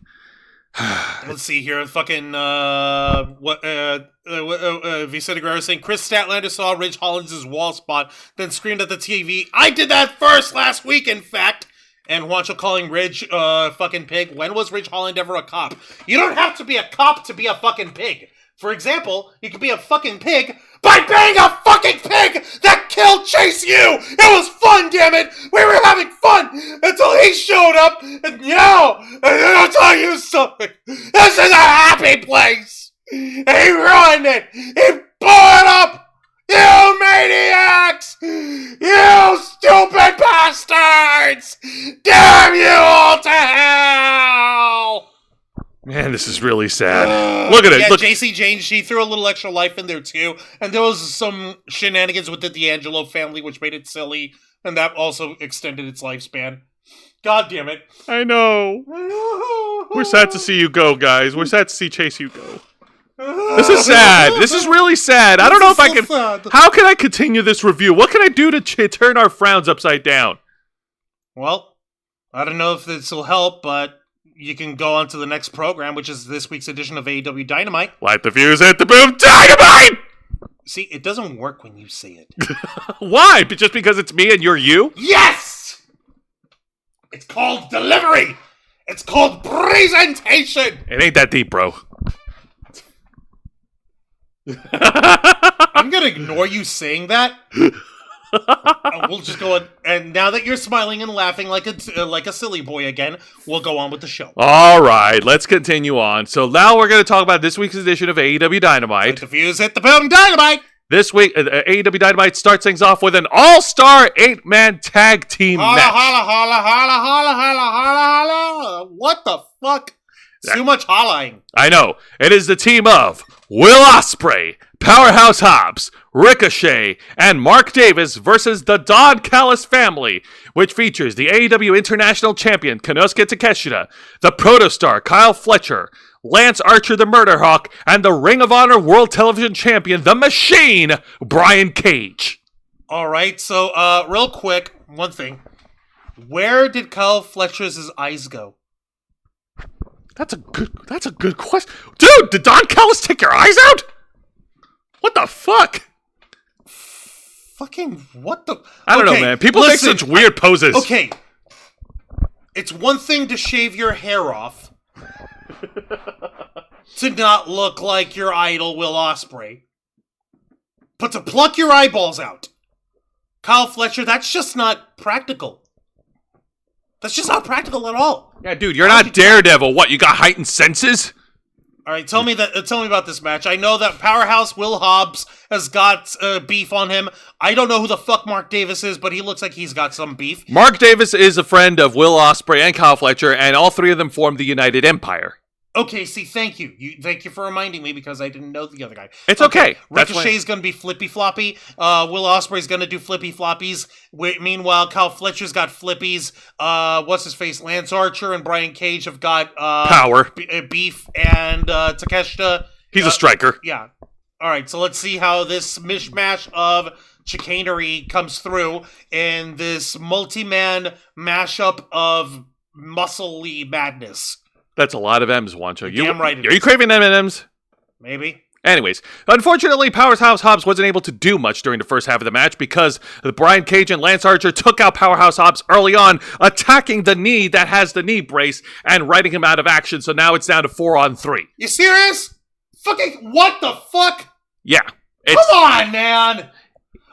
Let's see here. Fucking Vicente Guerrero saying Chris Statlander saw Ridge Holland's wall spot, then screamed at the TV. I did that first last week, in fact. And Juancho calling Ridge fucking pig. When was Ridge Holland ever a cop? You don't have to be a cop to be a fucking pig. For example, you could be a fucking pig by being a fucking pig that killed Chase U! It was fun, damn it! We were having fun until he showed up, and I'll tell you something. This is a happy place! He ruined it! He blew it up! You maniacs! You stupid bastards! Damn you all to hell! Man, this is really sad. Look at it. Yeah, Look. JC Jane, she threw a little extra life in there too. And there was some shenanigans with the D'Angelo family, which made it silly. And that also extended its lifespan. God damn it. I know. We're sad to see you go, guys. We're sad to see Chase you go. This is sad. This is really sad. I don't know if I can... Sad. How can I continue this review? What can I do to turn our frowns upside down? Well, I don't know if this will help, but... you can go on to the next program, which is this week's edition of AEW Dynamite. Light the fuse, hit the boom, Dynamite! See, it doesn't work when you say it. Why? Just because it's me and you're you? Yes! It's called delivery! It's called presentation! It ain't that deep, bro. I'm gonna ignore you saying that. We'll just go on, and now that you're smiling and laughing like a silly boy again, we'll go on with the show. All right, let's continue on. So now we're going to talk about this week's edition of AEW Dynamite. Hit the fuse, hit the boom, Dynamite! This week, AEW Dynamite starts things off with an all-star 8-man tag team match. Holla, holla, holla, holla, holla, holla, holla. What the fuck? Too much hollering. I know. It is the team of Will Ospreay, Powerhouse Hobbs, Ricochet, and Mark Davis versus the Don Callis family, which features the AEW International Champion Konosuke Takeshita, the Protostar Kyle Fletcher, Lance Archer the Murder Hawk, and the Ring of Honor World Television Champion, the Machine, Brian Cage. All right, so real quick, one thing. Where did Kyle Fletcher's eyes go? That's a good question. Dude, did Don Callis take your eyes out? What the fuck? Fucking what the... I don't know, man. People make such weird poses. Okay. It's one thing to shave your hair off. To not look like your idol, Will Ospreay. But to pluck your eyeballs out. Kyle Fletcher, that's just not practical. That's just not practical at all. Yeah, dude, you're not Daredevil. What, you got heightened senses? All right, tell me about this match. I know that Powerhouse Will Hobbs has got beef on him. I don't know who the fuck Mark Davis is, but he looks like he's got some beef. Mark Davis is a friend of Will Ospreay and Kyle Fletcher, and all three of them form the United Empire. Okay, see, thank you. Thank you for reminding me because I didn't know the other guy. It's okay. Ricochet's going to be flippy floppy. Will Ospreay's going to do flippy floppies. Meanwhile, Kyle Fletcher's got flippies. What's his face? Lance Archer and Brian Cage have got power, beef, and Takeshita. He's a striker. Yeah. All right, so let's see how this mishmash of chicanery comes through in this multi-man mashup of muscle-y madness. That's a lot of M's, Juancho. Damn right. Are you craving M&M's? Maybe. Anyways, unfortunately, Powerhouse Hobbs wasn't able to do much during the first half of the match because Brian Cage and Lance Archer took out Powerhouse Hobbs early on, attacking the knee that has the knee brace and writing him out of action. So now it's down to 4-on-3. You serious? Fucking what the fuck? Yeah. Come on, man.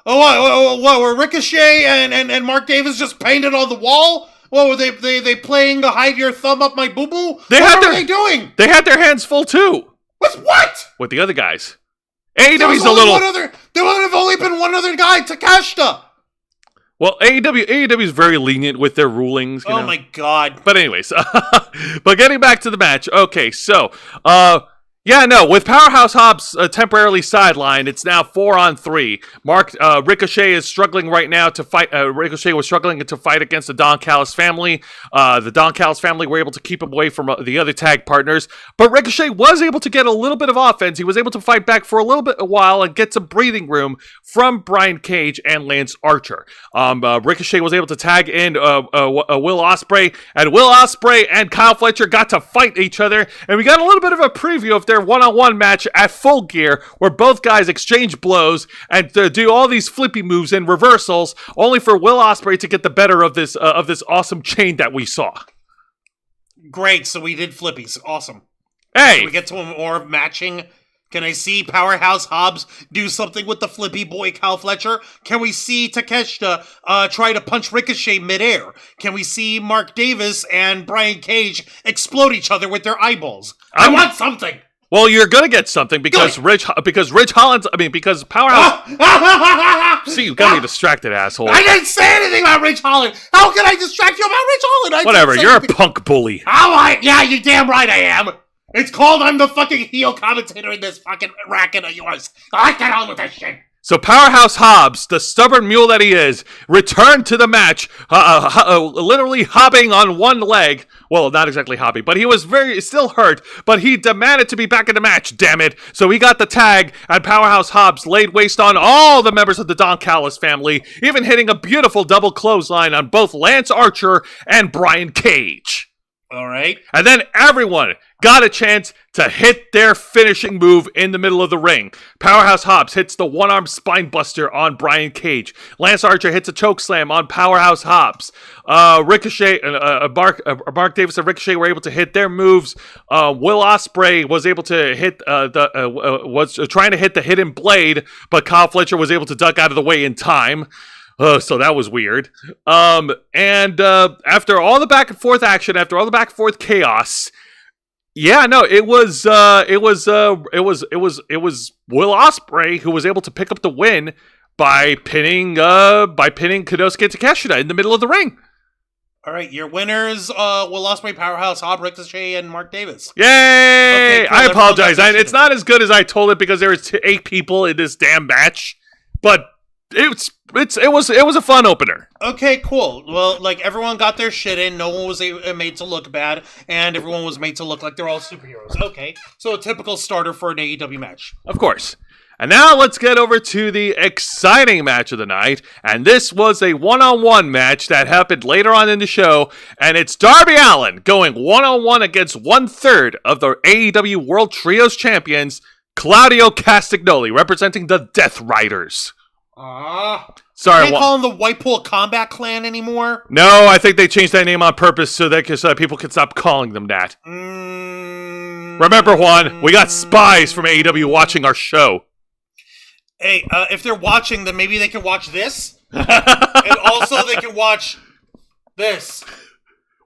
Oh, what were Ricochet and Mark Davis just painted on the wall? What were they playing hide your thumb up my boo-boo? What were they doing? They had their hands full too. With what? With the other guys. AEW's a little... There would have only been one other guy, Takeshita. Well, AEW is very lenient with their rulings. You know? My God. But anyways, but getting back to the match. Okay, so, with Powerhouse Hobbs temporarily sidelined, it's now 4-on-3. Ricochet is struggling right now to fight. Ricochet was struggling to fight against the Don Callis family. The Don Callis family were able to keep him away from the other tag partners. But Ricochet was able to get a little bit of offense. He was able to fight back for a while and get some breathing room from Brian Cage and Lance Archer. Ricochet was able to tag in Will Ospreay, and Will Ospreay and Kyle Fletcher got to fight each other. And we got a little bit of a preview of their one-on-one match at Full Gear, where both guys exchange blows and do all these flippy moves and reversals, only for Will Ospreay to get the better of this awesome chain that we saw. Great, so we did flippies. Awesome. Hey! Can we get to more matching? Can I see Powerhouse Hobbs do something with the flippy boy Kyle Fletcher? Can we see Takeshita try to punch Ricochet midair? Can we see Mark Davis and Brian Cage explode each other with their eyeballs? I want something! Well, you're gonna get something because because Powerhouse. See, you got me distracted, asshole. I didn't say anything about Rich Holland. How can I distract you about Rich Holland? Whatever, you're a punk bully. Yeah, you're damn right I am. It's called I'm the fucking heel commentator in this fucking racket of yours. I get on with this shit. So Powerhouse Hobbs, the stubborn mule that he is, returned to the match, literally hopping on one leg. Well, not exactly hopping, but he was still hurt, but he demanded to be back in the match, damn it. So he got the tag, and Powerhouse Hobbs laid waste on all the members of the Don Callis family, even hitting a beautiful double clothesline on both Lance Archer and Brian Cage. All right. And then everyone got a chance to hit their finishing move in the middle of the ring. Powerhouse Hobbs hits the one-arm spine buster on Brian Cage. Lance Archer hits a chokeslam on Powerhouse Hobbs. Ricochet, Mark Davis and Ricochet were able to hit their moves. Will Ospreay was able to hit was trying to hit the hidden blade, but Kyle Fletcher was able to duck out of the way in time. So that was weird. After all the back and forth action, after all the back and forth chaos, it was Will Ospreay who was able to pick up the win by pinning Konosuke Takeshita in the middle of the ring. All right, your winners, Will Ospreay, Powerhouse Hobbs, Ricochet, and Mark Davis. Yay! Okay, cool. I apologize. It's not as good as I told it because there was 8 people in this damn match, but it was a fun opener. Okay, cool. Well, everyone got their shit in. No one was made to look bad, and everyone was made to look like they're all superheroes. Okay, so a typical starter for an AEW match. Of course. And now let's get over to the exciting match of the night. And this was a one-on-one match that happened later on in the show. And it's Darby Allin going one-on-one against 1/3 of the AEW World Trios Champions, Claudio Castagnoli, representing the Death Riders. Sorry, can't call them the Whitepool Combat Clan anymore? No, I think they changed that name on purpose so that people can stop calling them that. Remember, Juan, we got spies from AEW watching our show. Hey, if they're watching, then maybe they can watch this. And also they can watch this.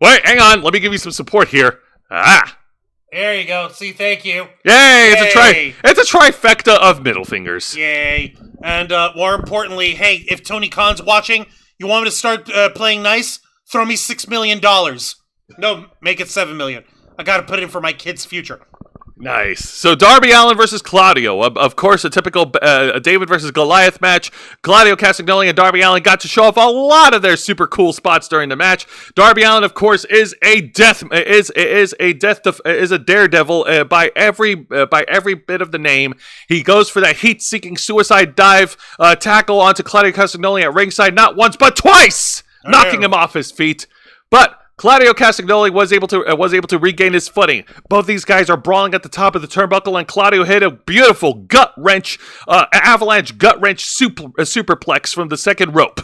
Wait, hang on. Let me give you some support here. There you go. See, thank you. Yay! It's a trifecta of middle fingers. Yay! And more importantly, hey, if Tony Khan's watching, you want me to start playing nice? Throw me $6 million. No, make it $7 million. I gotta put in for my kid's future. Nice. So Darby Allin versus Claudio. Of course, a typical David versus Goliath match. Claudio Castagnoli and Darby Allin got to show off a lot of their super cool spots during the match. Darby Allin, of course, is a daredevil by every bit of the name. He goes for that heat-seeking suicide dive tackle onto Claudio Castagnoli at ringside, not once but twice, knocking him off his feet. But Claudio Castagnoli was able to regain his footing. Both these guys are brawling at the top of the turnbuckle, and Claudio hit a beautiful gut wrench, avalanche gut wrench superplex from the second rope.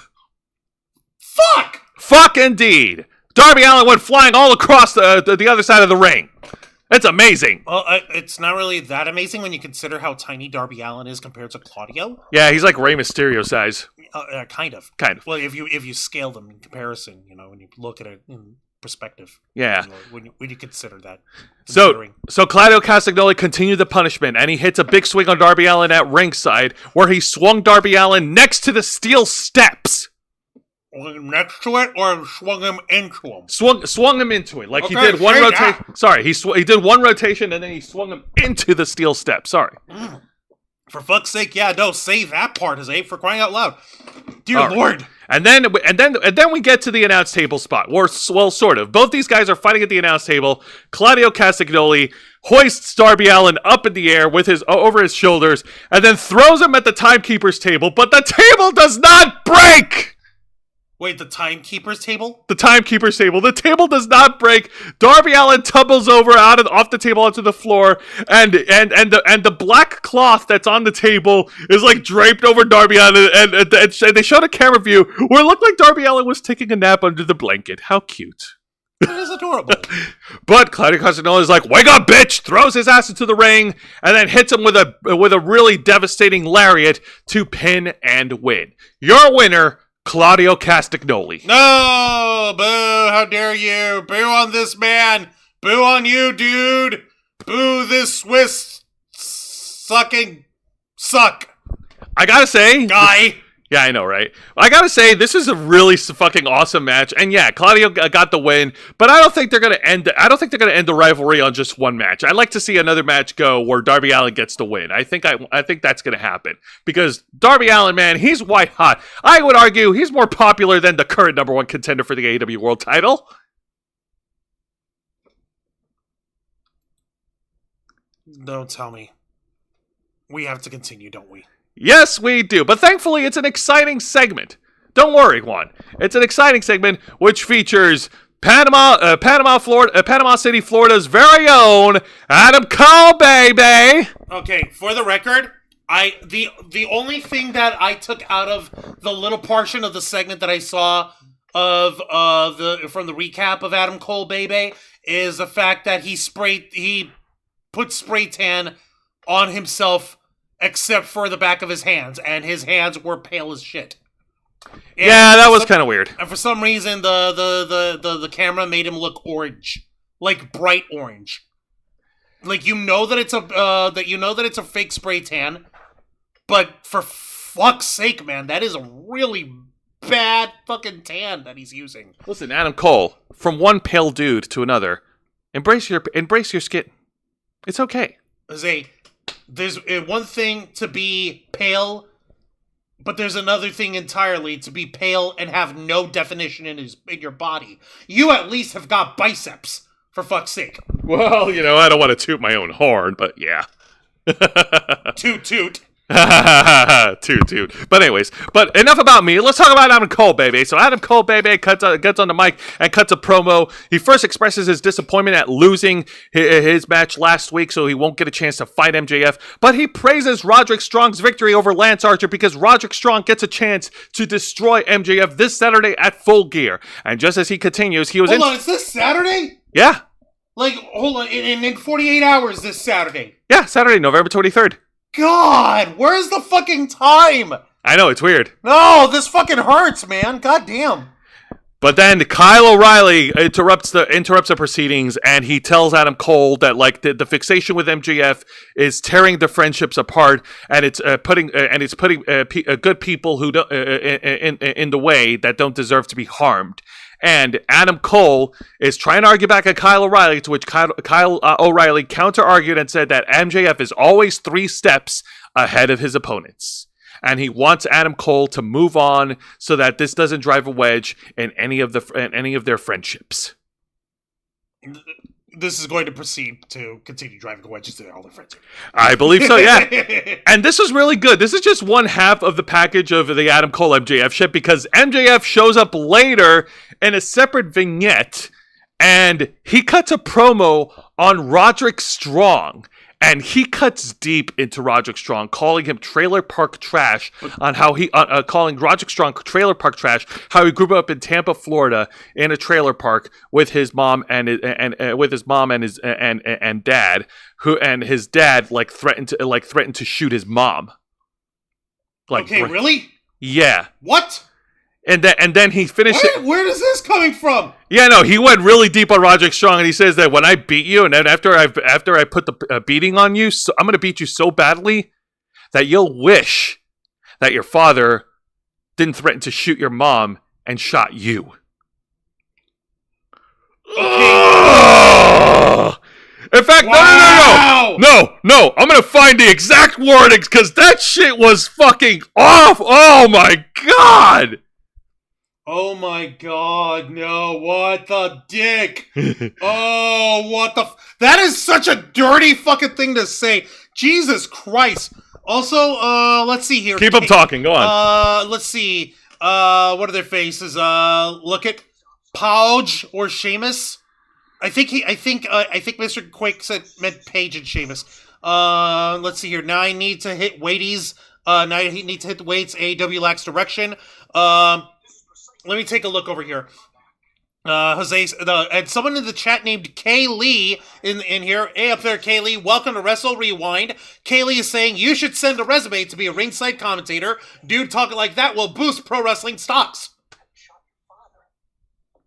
Fuck indeed. Darby Allin went flying all across the other side of the ring. It's amazing. Well, it's not really that amazing when you consider how tiny Darby Allin is compared to Claudio. Yeah, he's like Rey Mysterio size. Kind of. Well, if you scale them in comparison, when you look at it in perspective. Yeah. When you consider that. So Claudio Castagnoli continued the punishment, and he hits a big swing on Darby Allin at ringside, where he swung Darby Allin next to the steel steps. Next to it, or swung him into him? Swung him into it, like he did one rotation. Sorry, he did one rotation, and then he swung him into the steel step. Sorry. For fuck's sake, say that part, Jose, for crying out loud. Dear Lord. And then we get to the announce table spot. Well, sort of. Both these guys are fighting at the announce table. Claudio Castagnoli hoists Darby Allin up in the air with over his shoulders, and then throws him at the timekeeper's table. But the table does not break. Wait, the timekeeper's table? The timekeeper's table. The table does not break. Darby Allin tumbles over off the table onto the floor, and the black cloth that's on the table is like draped over Darby Allin, and they showed a camera view where it looked like Darby Allin was taking a nap under the blanket. How cute. It is adorable. But Claudio Castagnoli is like, "Wake up, bitch!" Throws his ass into the ring, and then hits him with a really devastating lariat to pin and win. Your winner, Claudio Castagnoli. No! Boo! How dare you! Boo on this man! Boo on you, dude! Boo this Swiss sucking suck! I gotta say... Guy! Yeah, I know, right? I gotta say, this is a really fucking awesome match, and yeah, Claudio got the win, but I don't think they're gonna end the rivalry on just one match. I'd like to see another match go where Darby Allin gets the win. I think that's gonna happen, because Darby Allin, man, he's white hot. I would argue he's more popular than the current number one contender for the AEW World Title. Don't tell me. We have to continue, don't we? Yes, we do. But thankfully, it's an exciting segment. Don't worry, Juan. It's an exciting segment which features Panama City, Florida's very own Adam Cole, baby. Okay, for the record, the only thing that I took out of the little portion of the segment that I saw of from the recap of Adam Cole, baby, is the fact that he put spray tan on himself, except for the back of his hands, and his hands were pale as shit. And yeah, that was kind of weird. And for some reason, the camera made him look orange, like bright orange. Like that it's a fake spray tan, but for fuck's sake, man, that is a really bad fucking tan that he's using. Listen, Adam Cole, from one pale dude to another, embrace your skin. It's okay. There's one thing to be pale, but there's another thing entirely to be pale and have no definition in your body. You at least have got biceps, for fuck's sake. Well, I don't want to toot my own horn, but yeah. Toot toot. Toot. But anyways, enough about me. Let's talk about Adam Cole, baby. So Adam Cole, baby, gets on the mic and cuts a promo. He first expresses his disappointment at losing his match last week, so he won't get a chance to fight MJF. But he praises Roderick Strong's victory over Lance Archer because Roderick Strong gets a chance to destroy MJF this Saturday at Full Gear. And just as he continues, he was Hold on, is this Saturday? Yeah. Like, hold on, in 48 hours this Saturday? Yeah, Saturday, November 23rd. God, where's the fucking time? I know, it's weird. No, this fucking hurts, man. God damn. But then Kyle O'Reilly interrupts the proceedings, and he tells Adam Cole that the fixation with MJF is tearing the friendships apart, and it's putting good people who don't, in the way that don't deserve to be harmed. And Adam Cole is trying to argue back at Kyle O'Reilly, to which Kyle O'Reilly counter-argued and said that MJF is always 3 steps ahead of his opponents. And he wants Adam Cole to move on so that this doesn't drive a wedge in any of their friendships. This is going to proceed to continue driving wedges to all their friends. I believe so, yeah. And this was really good. This is just one half of the package of the Adam Cole MJF shit, because MJF shows up later in a separate vignette And he cuts a promo on Roderick Strong. And he cuts deep into Roderick Strong, calling him trailer park trash on how he calling Roderick Strong trailer park trash. How he grew up in Tampa, Florida, in a trailer park with his mom and his dad, and his dad threatened to shoot his mom. Okay, really? Yeah. What? And then he finished it. Where is this coming from? Yeah, no, he went really deep on Roderick Strong, and he says that when I beat you, and then after I put the beating on you, so I'm going to beat you so badly that you'll wish that your father didn't threaten to shoot your mom and shot you. Okay. In fact, wow. no, I'm going to find the exact wordings, because that shit was fucking off. Oh, my God. Oh my God, no, what the dick? Oh, what the that is such a dirty fucking thing to say. Jesus Christ. Also, let's see here. Keep them talking, go on. Let's see. What are their faces? Look at Pauge or Sheamus. I think Mr. Quake meant Paige and Sheamus. Let's see here. Now I need to hit weighties. Now I need to hit the weights. AEW lacks direction. Let me take a look over here. Jose, and someone in the chat named Kay Lee in here. Hey, up there, Kay Lee. Welcome to Wrestle Rewind. Kay Lee is saying you should send a resume to be a ringside commentator. Dude, talking like that will boost pro wrestling stocks.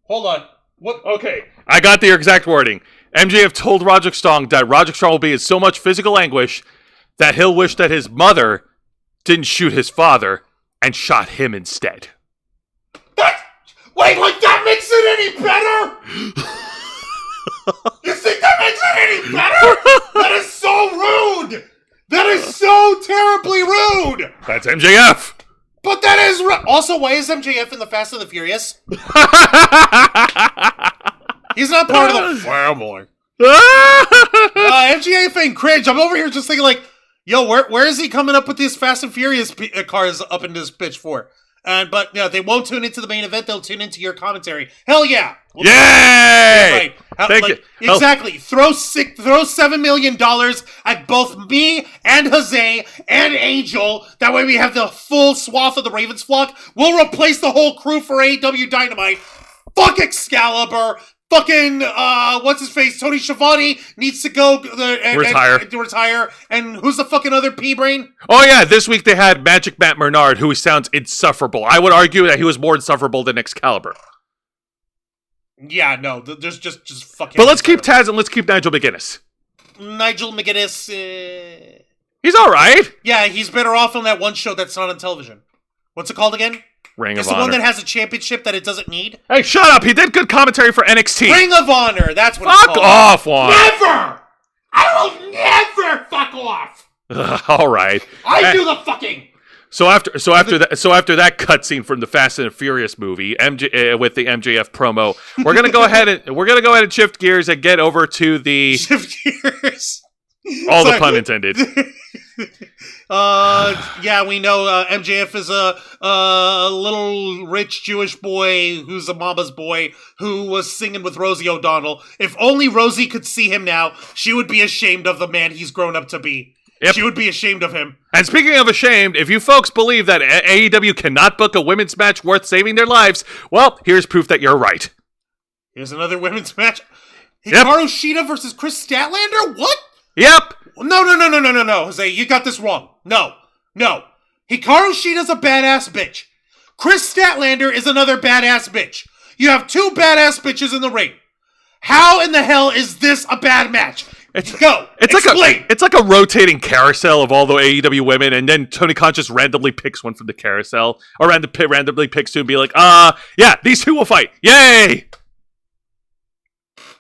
Hold on. What? Okay, I got the exact wording. MJF told Roderick Strong that Roderick Strong will be in so much physical anguish that he'll wish that his mother didn't shoot his father and shot him instead. Wait, that makes it any better? You think that makes it any better? That is so rude! That is so terribly rude! That's MJF! But that is also, why is MJF in the Fast and the Furious? He's not part of the family. MJF ain't cringe. I'm over here just thinking yo, where is he coming up with these Fast and Furious cars up in this bitch for? But they won't tune into the main event. They'll tune into your commentary. Hell yeah! Yay! Right. Exactly. Throw $7 million at both me and Jose and Angel. That way we have the full swath of the Ravens flock. We'll replace the whole crew for AEW Dynamite. Fuck Excalibur. Fucking, what's his face? Tony Schiavone needs to go retire. And who's the fucking other pea-brain? Oh, yeah, this week they had Magic Matt Bernard, who sounds insufferable. I would argue that he was more insufferable than Excalibur. Yeah, no, there's just fucking... But let's keep Taz and let's keep Nigel McGuinness. Nigel McGuinness, he's alright. Yeah, he's better off on that one show that's not on television. What's it called again? Ring of Honor. It's the one that has a championship that it doesn't need? Hey, shut up! He did good commentary for NXT. Ring of Honor! That's what it's called. Fuck off, Juan! Never! I will never fuck off! Alright. I do the fucking... So after that cutscene from the Fast and Furious movie, with the MJF promo, we're gonna go ahead and shift gears and get over to the shift gears. All the pun intended. Yeah, we know MJF is a little rich Jewish boy who's a mama's boy who was singing with Rosie O'Donnell. If only Rosie could see him now, she would be ashamed of the man he's grown up to be. Yep. She would be ashamed of him. And speaking of ashamed, if you folks believe that AEW cannot book a women's match worth saving their lives, well, here's proof that you're right. Here's another women's match. Hikaru Shida versus Chris Statlander? What? Yep. No, Jose, you got this wrong. No. Hikaru Shida's a badass bitch. Chris Statlander is another badass bitch. You have two badass bitches in the ring. How in the hell is this a bad match? Explain. It's like a rotating carousel of all the AEW women, and then Tony Khan just randomly picks one from the carousel, or randomly picks two and be like, yeah, these two will fight. Yay!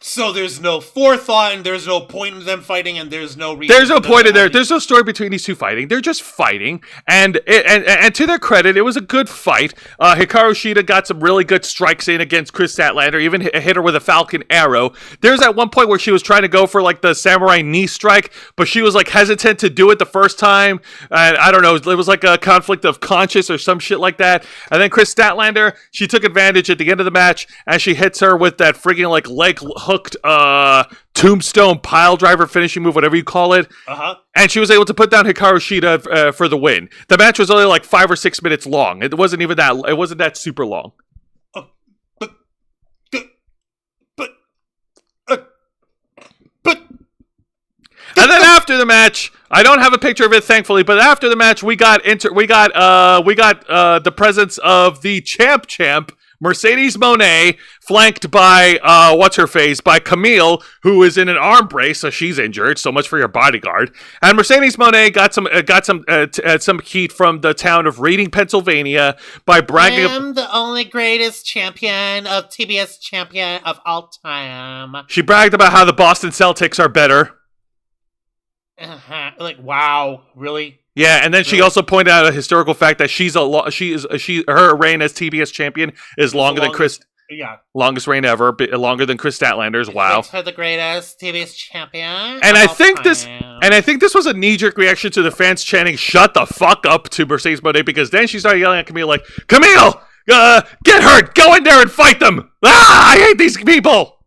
So there's no forethought, and there's no point in them fighting, and there's no reason. There's no point in there. There's no story between these two fighting. They're just fighting, and to their credit, it was a good fight. Hikaru Shida got some really good strikes in against Chris Statlander, even hit her with a Falcon Arrow. There's at one point where she was trying to go for like the samurai knee strike, but she was like hesitant to do it the first time, and I don't know, it was like a conflict of conscience or some shit like that. And then Chris Statlander, she took advantage at the end of the match, and she hits her with that friggin' like leg hooked tombstone pile driver finishing move, whatever you call it. And she was able to put down Hikaru Shida for the win. The match was only like 5 or 6 minutes long. It wasn't even that. It wasn't that super long. And then after the match, I don't have a picture of it, thankfully, but after the match, we got the presence of the champ, Mercedes Moné, flanked by what's-her-face, by Camille, who is in an arm brace, so she's injured. So much for your bodyguard. And Mercedes Moné got some heat from the town of Reading, Pennsylvania, by bragging. I'm the only greatest champion of TBS champion of all time. She bragged about how the Boston Celtics are better. Like, wow, really? Yeah, and then she also pointed out a historical fact that her reign as TBS champion is longer than Chris. Yeah, longest reign ever, longer than Chris Statlander's. Wow, makes her the greatest TBS champion. And I think this was a knee-jerk reaction to the fans chanting "Shut the fuck up" to Mercedes Moné, because then she started yelling at Camille like, "Camille, get hurt! Go in there and fight them! Ah, I hate these people!"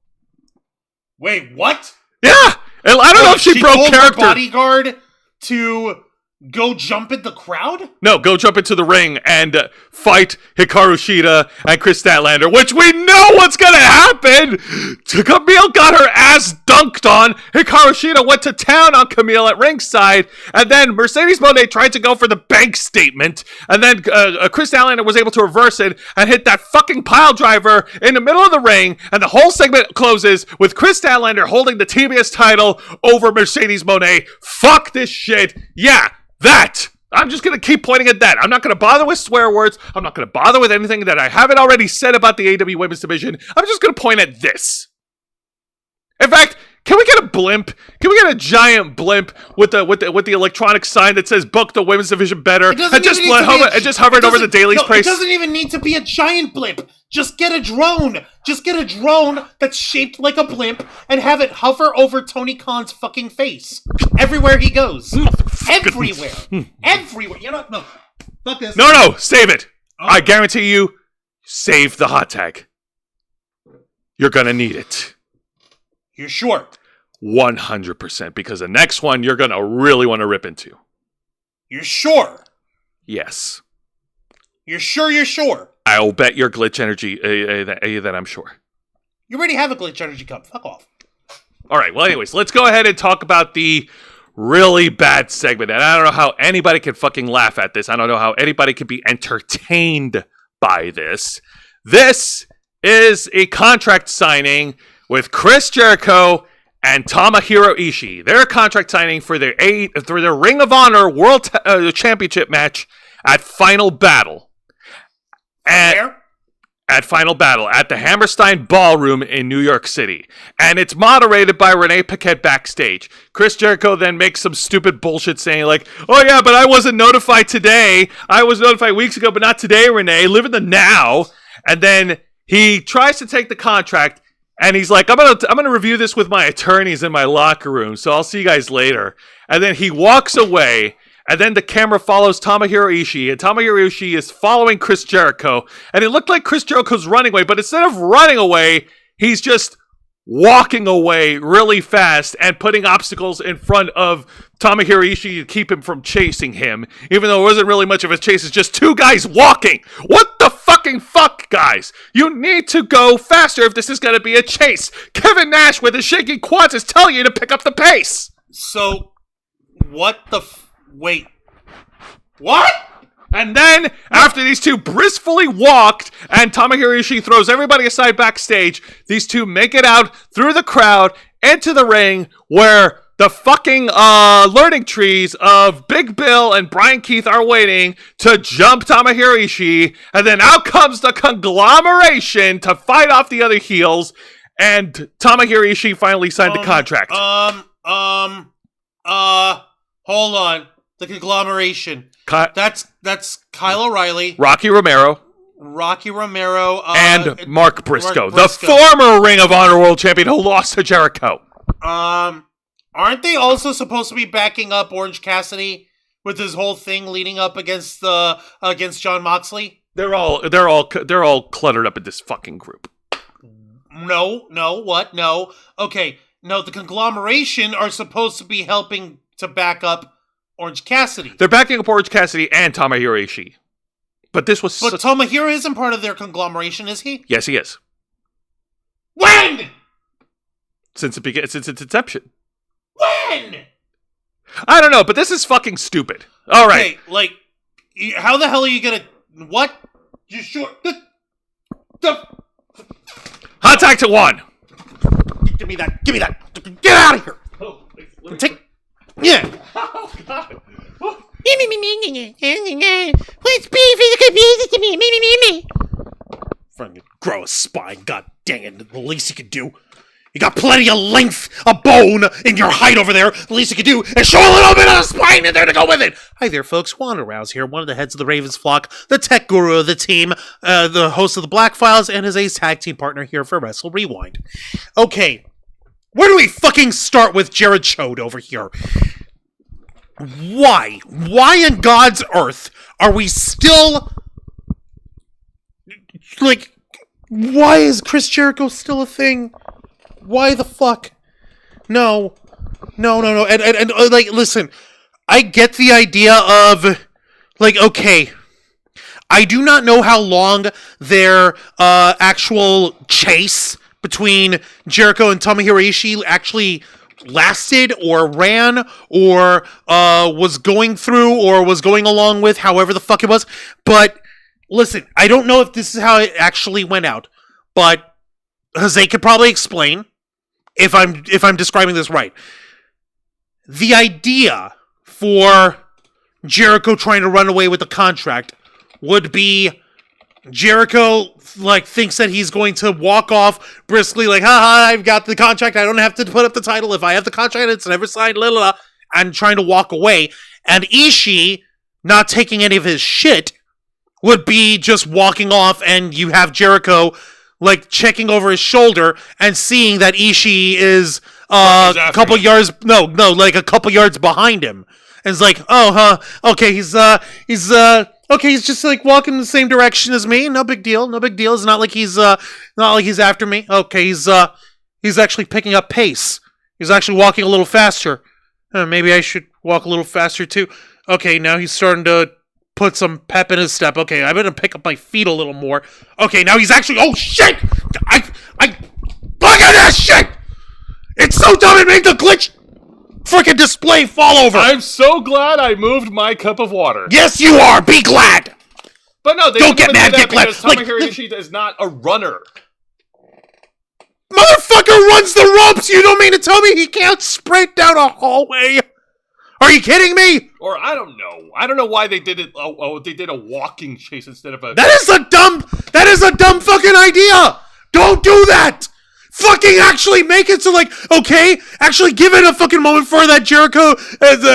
Wait, what? Yeah. I don't know if she broke told character. Her bodyguard to go jump in the crowd? No, go jump into the ring and fight Hikaru Shida and Chris Statlander, which we know what's gonna happen! Camille got her ass dunked on. Hikaru Shida went to town on Camille at ringside, and then Mercedes Moné tried to go for the bank statement, and then Chris Statlander was able to reverse it and hit that fucking pile driver in the middle of the ring, and the whole segment closes with Chris Statlander holding the TBS title over Mercedes Moné. Fuck this shit. Yeah. That! I'm just going to keep pointing at that. I'm not going to bother with swear words. I'm not going to bother with anything that I haven't already said about the AEW Women's Division. I'm just going to point at this. In fact, can we get a blimp? Can we get a giant blimp with the electronic sign that says "Book the Women's Division better"? And just hover it over the Daily's place. It doesn't even need to be a giant blimp. Just get a drone. Just get a drone that's shaped like a blimp and have it hover over Tony Khan's fucking face everywhere he goes. Everywhere. Everywhere. You know, no. Fuck this. No, save it. Oh. I guarantee you, save the hot tag. You're gonna need it. You're sure? 100%, because the next one you're gonna really want to rip into. You're sure? Yes. You're sure? I'll bet your glitch energy that I'm sure. You already have a glitch energy cup. Fuck off. All right, well, anyways, let's go ahead and talk about the really bad segment. And I don't know how anybody can fucking laugh at this. I don't know how anybody can be entertained by this. This is a contract signing with Chris Jericho and Tomohiro Ishii. Their contract signing for their Ring of Honor World Championship match at Final Battle. At Final Battle at the Hammerstein Ballroom in New York City. And it's moderated by Renee Paquette backstage. Chris Jericho then makes some stupid bullshit saying like, "Oh yeah, but I wasn't notified today. I was notified weeks ago, but not today, Renee. Live in the now." And then he tries to take the contract and he's like, I'm gonna review this with my attorneys in my locker room, so I'll see you guys later. And then he walks away, and then the camera follows Tomohiro Ishii, and Tomohiro Ishii is following Chris Jericho, and it looked like Chris Jericho's running away, but instead of running away, he's just walking away really fast and putting obstacles in front of Tomohiro Ishii to keep him from chasing him, even though it wasn't really much of a chase. It's just two guys walking. What the fucking fuck, guys? You need to go faster if this is going to be a chase. Kevin Nash with his shaky quads is telling you to pick up the pace. So, what the wait. What? And then, after these two briskly walked, and Tomohiro Ishii throws everybody aside backstage, these two make it out through the crowd into the ring, where the fucking learning trees of Big Bill and Brian Keith are waiting to jump Tomohiro Ishii, and then out comes the conglomeration to fight off the other heels, And Tomohiro Ishii finally signed the contract. Hold on. The conglomeration. That's Kyle O'Reilly, Rocky Romero, and Mark Briscoe, the former Ring of Honor World Champion who lost to Jericho. Aren't they also supposed to be backing up Orange Cassidy with his whole thing leading up against Jon Moxley? They're all cluttered up in this fucking group. No, what? No. Okay, no, the conglomeration are supposed to be helping to back up Orange Cassidy. They're backing up Orange Cassidy and Tomohiro Ishii. But Tomohiro isn't part of their conglomeration, is he? Yes, he is. When? Since its inception. When? I don't know, but this is fucking stupid. All right. Okay, how the hell are you gonna... What? You sure? Hot tag to one. Give me that. Get out of here. Oh, Yeah. Oh, God. What's beef is confusing to me. Fucking grow a spine, god dang it. The least you could do. You got plenty of length, a bone in your height over there. The least you could do is show a little bit of a spine in there to go with it. Hi there, folks. Juan Arouse here, one of the heads of the Ravens flock, the tech guru of the team, the host of the Black Files, and his ace tag team partner here for Wrestle Rewind. Okay, where do we fucking start with Jared Chode over here? Why? Why in God's earth are we still... why is Chris Jericho still a thing? Why the fuck? No. And listen, I get the idea of, okay, I do not know how long their actual chase between Jericho and Tomohiro Ishii actually lasted or ran or was going through or was going along with, however the fuck it was. But listen, I don't know if this is how it actually went out, but Jose could probably explain if I'm describing this right. The idea for Jericho trying to run away with the contract would be Jericho thinks that he's going to walk off briskly, haha, I've got the contract, I don't have to put up the title, if I have the contract, it's never signed, and trying to walk away. And Ishii, not taking any of his shit, would be just walking off, and you have Jericho checking over his shoulder and seeing that Ishii is a couple yards behind him. And it's okay, he's just walking in the same direction as me. No big deal. It's not like he's after me. Okay, he's actually picking up pace. He's actually walking a little faster. Maybe I should walk a little faster too. Okay, now he's starting to put some pep in his step. Okay, I better pick up my feet a little more. Okay, now he's actually... Oh, shit! I look at that shit! It's so dumb it made the glitch freaking display fall over! I'm so glad I moved my cup of water. Yes, you are! Be glad! But no, they don't get mad, get glad. Because Tomohiro Ishii is not a runner. Motherfucker runs the ropes! You don't mean to tell me he can't sprint down a hallway? Are you kidding me? Or I don't know. I don't know why they did it. They did a walking chase instead of a... That is a dumb fucking idea! Don't do that! Fucking actually make it so okay, actually give it a fucking moment for that Jericho,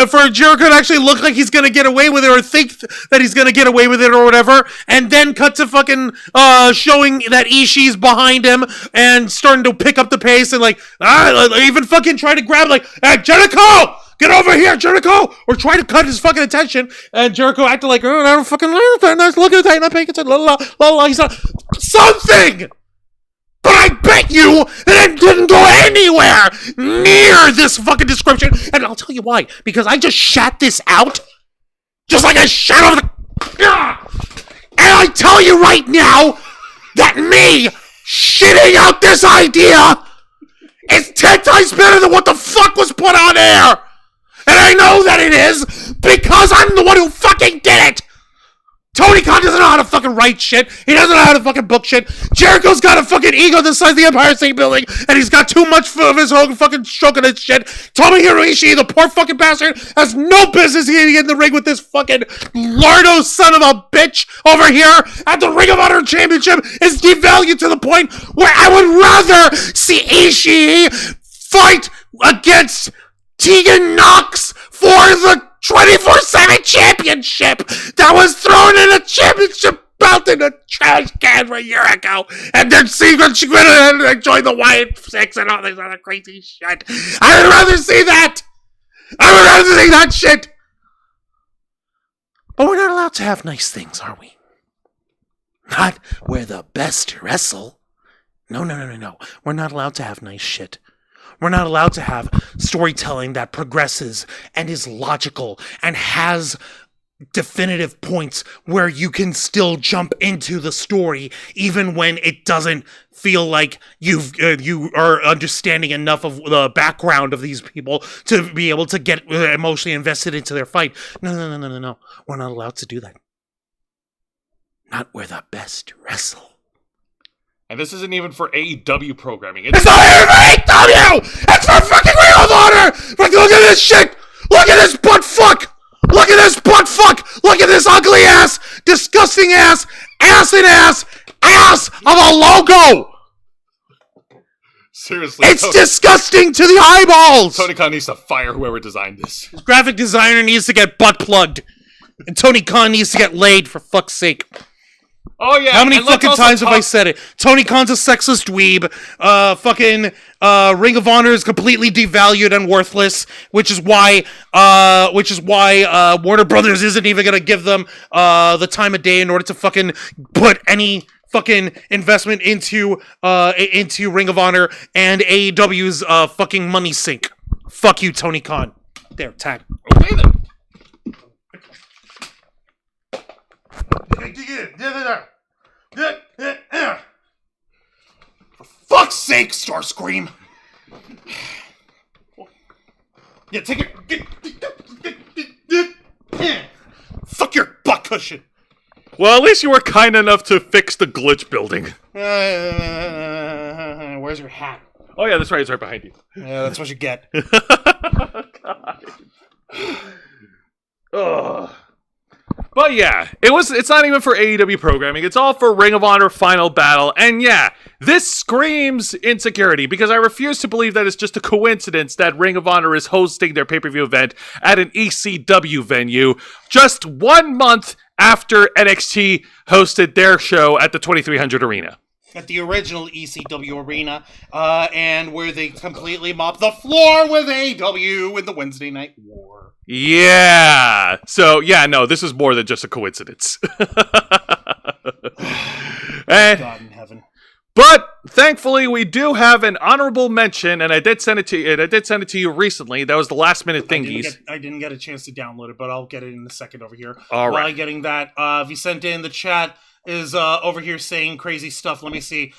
for Jericho to actually look like he's gonna get away with it or think that he's gonna get away with it or whatever, and then cut to fucking, showing that Ishii's behind him and starting to pick up the pace and even fucking try to grab hey, Jericho! Get over here, Jericho! Or try to cut his fucking attention, and Jericho acted I don't fucking look at that, not paying attention, he's not... Something! But I bet you that it didn't go anywhere near this fucking description, and I'll tell you why. Because I just shat this out, just like I shat over the... And I tell you right now, that me shitting out this idea is 10 times better than what the fuck was put on air! And I know that it is, because I'm the one who fucking did it! Tony Khan doesn't know how to fucking write shit. He doesn't know how to fucking book shit. Jericho's got a fucking ego the size of the Empire State Building, and he's got too much of his own fucking stroking his shit. Tomohiro Ishii, the poor fucking bastard, has no business getting in the ring with this fucking lardo son of a bitch over here. And the Ring of Honor Championship is devalued to the point where I would rather see Ishii fight against Tegan Knox for the 24/7 championship that was thrown in a championship belt in a trash can a year ago, and then she went ahead and joined the Wyatt Six and all this other crazy shit. I would rather see that. I would rather see that shit. But we're not allowed to have nice things, are we? Not where the best wrestle. No. We're not allowed to have nice shit. We're not allowed to have storytelling that progresses and is logical and has definitive points where you can still jump into the story even when it doesn't feel like you are understanding enough of the background of these people to be able to get emotionally invested into their fight. No. We're not allowed to do that. Not where the best wrestle. And this isn't even for AEW programming. It's not even for AEW! It's for fucking Ring of Honor! Like, look at this shit! Look at this butt fuck! Look at this butt fuck! Look at this ugly ass, disgusting ass of a logo! Seriously. It's disgusting to the eyeballs! Tony Khan needs to fire whoever designed this. His graphic designer needs to get butt plugged. And Tony Khan needs to get laid, for fuck's sake. Oh yeah. How many fucking times have I said it? Tony Khan's a sexist dweeb. Ring of Honor is completely devalued and worthless, which is why Warner Brothers isn't even gonna give them the time of day in order to fucking put any fucking investment into Ring of Honor and AEW's fucking money sink. Fuck you, Tony Khan. There, tag. Okay then. For fuck's sake, Starscream! Yeah, take it. Fuck your butt cushion. Well, at least you were kind enough to fix the glitch building. Where's your hat? Oh yeah, that's right. It's right behind you. Yeah, that's what you get. God. Ugh. But yeah, it's not even for AEW programming. It's all for Ring of Honor Final Battle. And yeah, this screams insecurity because I refuse to believe that it's just a coincidence that Ring of Honor is hosting their pay-per-view event at an ECW venue just 1 month after NXT hosted their show at the 2300 Arena. At the original ECW arena, and where they completely mopped the floor with AEW in the Wednesday Night War. Yeah. So, yeah, no, this is more than just a coincidence. And, God in heaven. but thankfully, we do have an honorable mention, and I did send it to you. And I did send it to you recently. That was the last minute thingies. I didn't get a chance to download it, but I'll get it in a second over here. All right. While getting that, Vicente in the chat is over here saying crazy stuff. Let me see.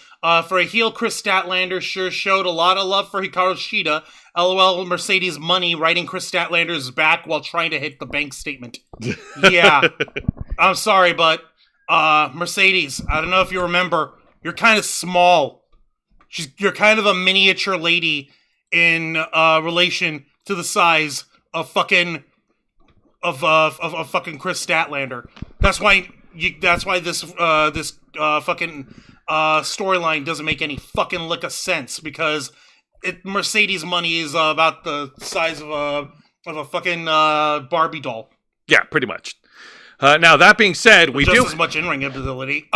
For a heel, Chris Statlander sure showed a lot of love for Hikaru Shida. LOL, Mercedes Money writing Chris Statlander's back while trying to hit the bank statement. Yeah. I'm sorry, but Mercedes, I don't know if you remember, you're kind of small. You're kind of a miniature lady in relation to the size of fucking Chris Statlander. That's why this fucking storyline doesn't make any fucking lick of sense, because Mercedes Money is about the size of a fucking Barbie doll. Yeah, pretty much. Now, that being said, we just do... as much in-ring ability.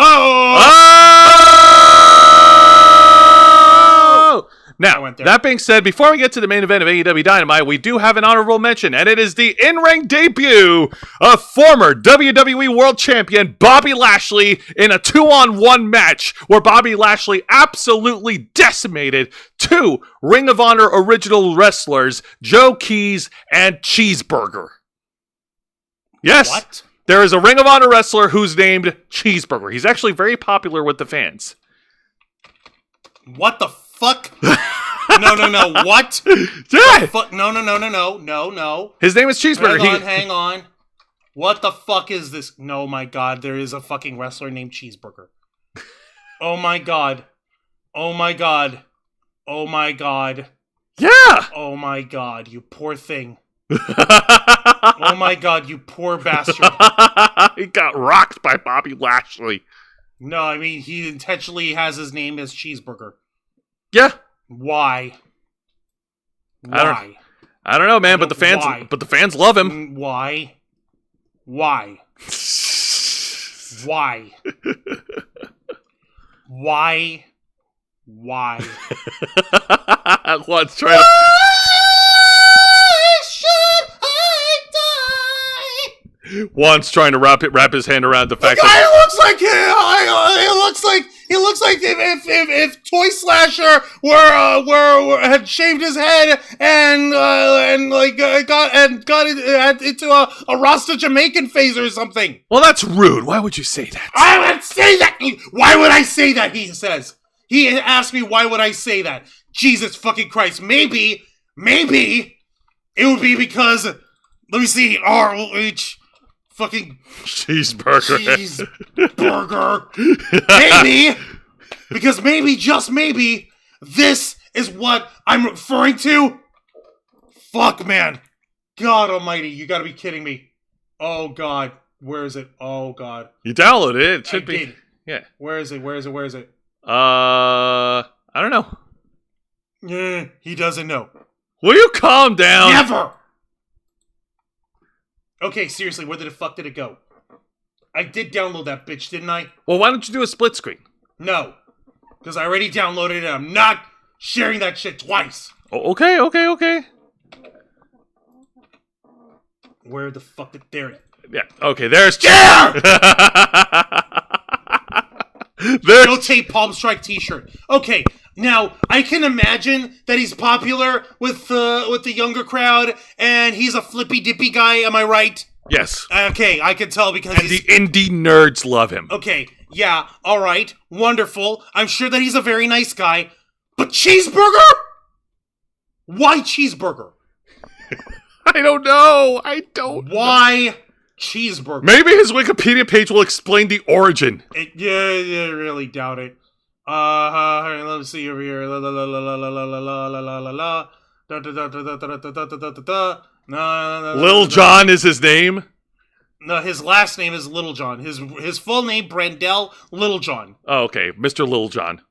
Now, that being said, before we get to the main event of AEW Dynamite, we do have an honorable mention, and it is the in-ring debut of former WWE World Champion Bobby Lashley in a 2-on-1 match where Bobby Lashley absolutely decimated two Ring of Honor original wrestlers, Joe Keys and Cheeseburger. Yes, what? There is a Ring of Honor wrestler who's named Cheeseburger. He's actually very popular with the fans. What the fuck? No, what? Yeah. No. His name is Cheeseburger. Hang on. What the fuck is this? No, my God, there is a fucking wrestler named Cheeseburger. Oh my God. Oh my God. Oh my God. Yeah! Oh my God, you poor thing. Oh my God, you poor bastard. He got rocked by Bobby Lashley. No, I mean, he intentionally has his name as Cheeseburger. Yeah. Why? Why? I don't know, man, but the fans love him. Why? Why? Why? Why? Why? Let's try to... Juan's trying to wrap his hand around the fact that he looks like if Toy Slasher had shaved his head and got into a Rasta Jamaican phase or something. Well, that's rude. Why would you say that? I would say that. Why would I say that? He says. He asked me why would I say that. Jesus fucking Christ. Maybe it would be because, let me see, ROH fucking Cheeseburger. Maybe, because maybe, just maybe, this is what I'm referring to. Fuck, man. God almighty, you gotta be kidding me. Oh, God. Where is it? Oh, God. You downloaded it. It should be. Did. Yeah. Where is it? I don't know. He doesn't know. Will you calm down? Never! Okay, seriously, where the fuck did it go? I did download that bitch, didn't I? Well, why don't you do a split screen? No. Because I already downloaded it and I'm not sharing that shit twice. Oh, okay. Where the fuck did... There it... Yeah, okay, there's... There! There's... No tape Palm Strike t-shirt. Okay, now, I can imagine that he's popular with the younger crowd, and he's a flippy-dippy guy, am I right? Yes. Okay, I can tell because and the indie nerds love him. Okay, yeah, alright, wonderful. I'm sure that he's a very nice guy. But Cheeseburger? Why Cheeseburger? I don't know. Why Cheeseburger? Maybe his Wikipedia page will explain the origin. Yeah, I really doubt it. Let's see over here. Lil Jon is his name? No, his last name is Littlejohn. His full name, Brandell Littlejohn. Oh, okay. Mr. Lil Jon.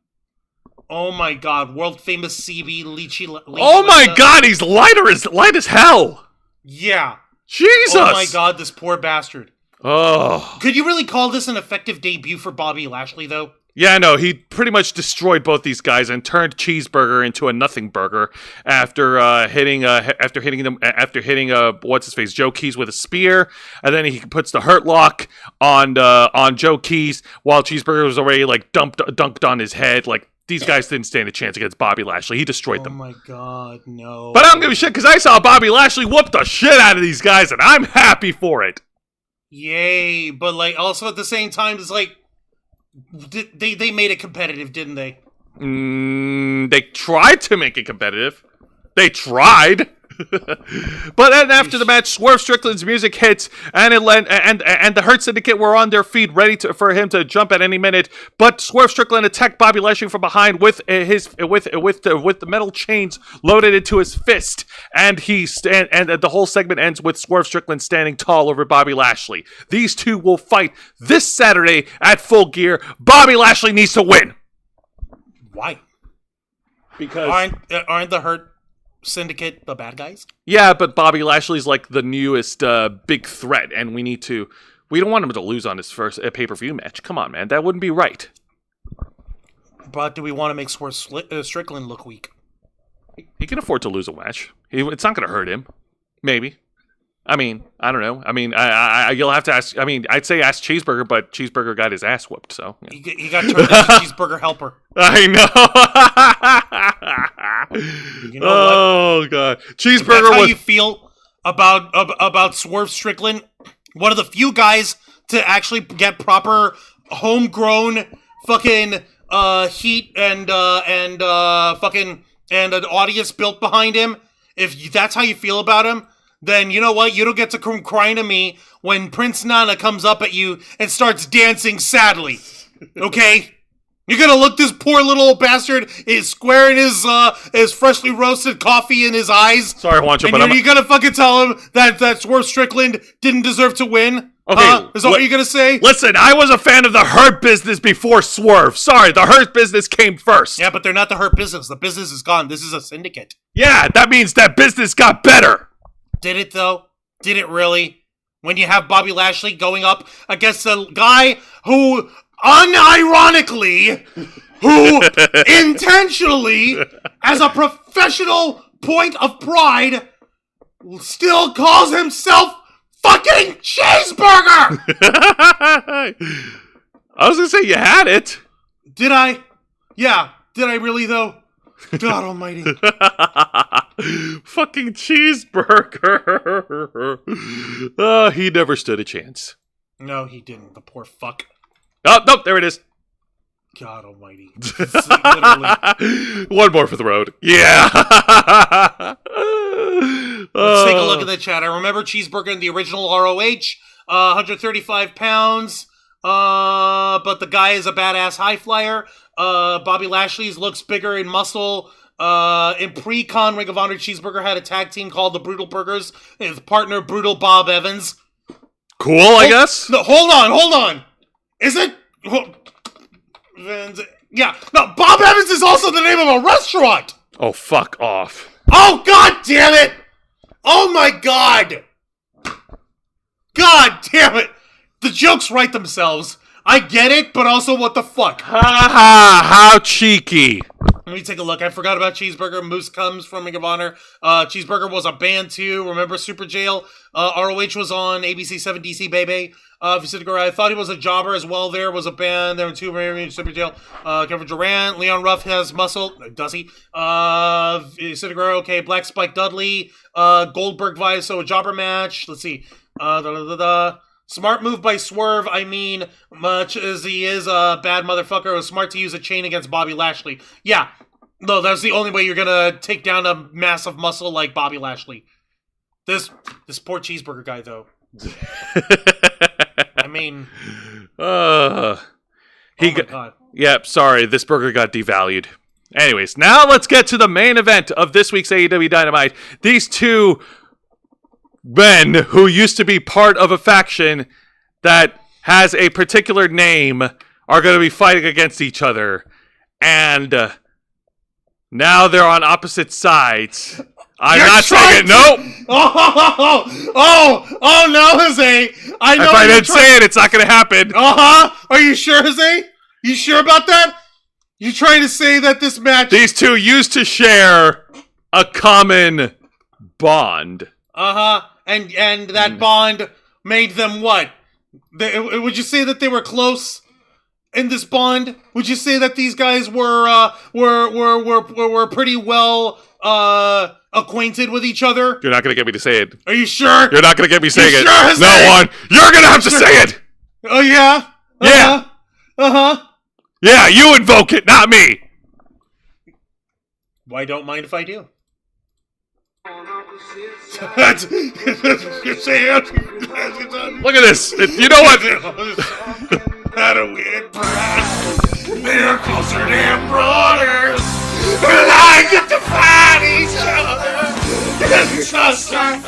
Oh my God, world famous CB Leechy. Oh my God, he's light as hell. Yeah. Jesus. Oh my God, this poor bastard. Oh. Could you really call this an effective debut for Bobby Lashley, though? Yeah, no, he pretty much destroyed both these guys and turned Cheeseburger into a nothing burger after hitting what's his face, Joe Keys with a spear, and then he puts the Hurt Lock on Joe Keys while Cheeseburger was already like dunked on his head. Like, these guys didn't stand a chance against Bobby Lashley. He destroyed them. Oh my God, no. But I don't give a shit because I saw Bobby Lashley whoop the shit out of these guys, and I'm happy for it. Yay! But like, also at the same time, it's like. They made it competitive, didn't they? They tried to make it competitive. They tried. But then after the match, Swerve Strickland's music hits, and the Hurt Syndicate were on their feet, ready for him to jump at any minute. But Swerve Strickland attacked Bobby Lashley from behind with the metal chains loaded into his fist, and the whole segment ends with Swerve Strickland standing tall over Bobby Lashley. These two will fight this Saturday at Full Gear. Bobby Lashley needs to win. Why? Because aren't the Hurt Syndicate the bad guys? Yeah, but Bobby Lashley's like the newest big threat, and we don't want him to lose on his first pay-per-view match. Come on, man, that wouldn't be right. But do we want to make Swerve Strickland look weak? He can afford to lose a match. It's not going to hurt him. Maybe. I mean, I don't know. I mean, you'll have to ask. I mean, I'd say ask Cheeseburger, but Cheeseburger got his ass whooped. So yeah. He got turned into Cheeseburger helper. I know. You know what? Oh God, Cheeseburger. If that's how you feel about Swerve Strickland, one of the few guys to actually get proper homegrown fucking heat and an audience built behind him. If that's how you feel about him, then you know what? You don't get to come crying to me when Prince Nana comes up at you and starts dancing sadly. Okay? You're gonna look this poor little old bastard is squaring his freshly roasted coffee in his eyes. Sorry, Juancho, but you're gonna fucking tell him that Swerve Strickland didn't deserve to win? Okay, is that what you're gonna say? Listen, I was a fan of the Hurt Business before Swerve. Sorry, the Hurt Business came first. Yeah, but they're not the Hurt Business. The business is gone. This is a syndicate. Yeah, that means that business got better. Did it, though? Did it really? When you have Bobby Lashley going up against a guy who, unironically, who intentionally, as a professional point of pride, still calls himself fucking Cheeseburger! I was gonna say you had it. Did I? Yeah. Did I really, though? God almighty. Fucking Cheeseburger. He never stood a chance. No, he didn't. The poor fuck. Oh, nope, there it is. God almighty. Literally. One more for the road. Yeah. Let's take a look at the chat. I remember Cheeseburger in the original ROH. 135 pounds. But the guy is a badass high flyer. Bobby Lashley's looks bigger in muscle. In pre-con, Ring of Honor Cheeseburger had a tag team called the Brutal Burgers. His partner, Brutal Bob Evans. Cool, I guess? No, hold on. Is it? Yeah. No, Bob Evans is also the name of a restaurant. Oh, fuck off. Oh, god damn it. Oh, my God. God damn it. The jokes write themselves. I get it, but also what the fuck? Ha ha, how cheeky. Let me take a look. I forgot about Cheeseburger. Moose comes from Ring of Honor. Cheeseburger was a band too. Remember Super Jail? ROH was on ABC 7 DC Baby. I thought he was a jobber as well. There was a band. There were two Super Jail. Kevin Durant. Leon Ruff has muscle. Does he? Okay. Black Spike Dudley. Goldberg vibes. So a jobber match. Let's see. Smart move by Swerve. I mean, much as he is a bad motherfucker, it was smart to use a chain against Bobby Lashley. Yeah. No, that's the only way you're gonna take down a massive muscle like Bobby Lashley. This poor Cheeseburger guy, though. I mean... God. Yep, sorry, this burger got devalued. Anyways, now let's get to the main event of this week's AEW Dynamite. These two men who used to be part of a faction that has a particular name are going to be fighting against each other. And now they're on opposite sides. I'm not saying it. Nope. Oh no, Jose. I know. If I didn't say it, it's not going to happen. Are you sure, Jose? You sure about that? You trying to say that this match... These two used to share a common bond. And that bond made them what? Would you say that they were close in this bond? Would you say that these guys were pretty well acquainted with each other? You're not going to get me to say it. Are you sure? You're not going to get me saying it. Sure, no one. You're going to have to say it. Oh yeah. Yeah. Yeah, you invoke it, not me. Well, I don't mind if I do. Look at this. You know what? How do we They're closer than brothers. And I get to fight each other. It's just like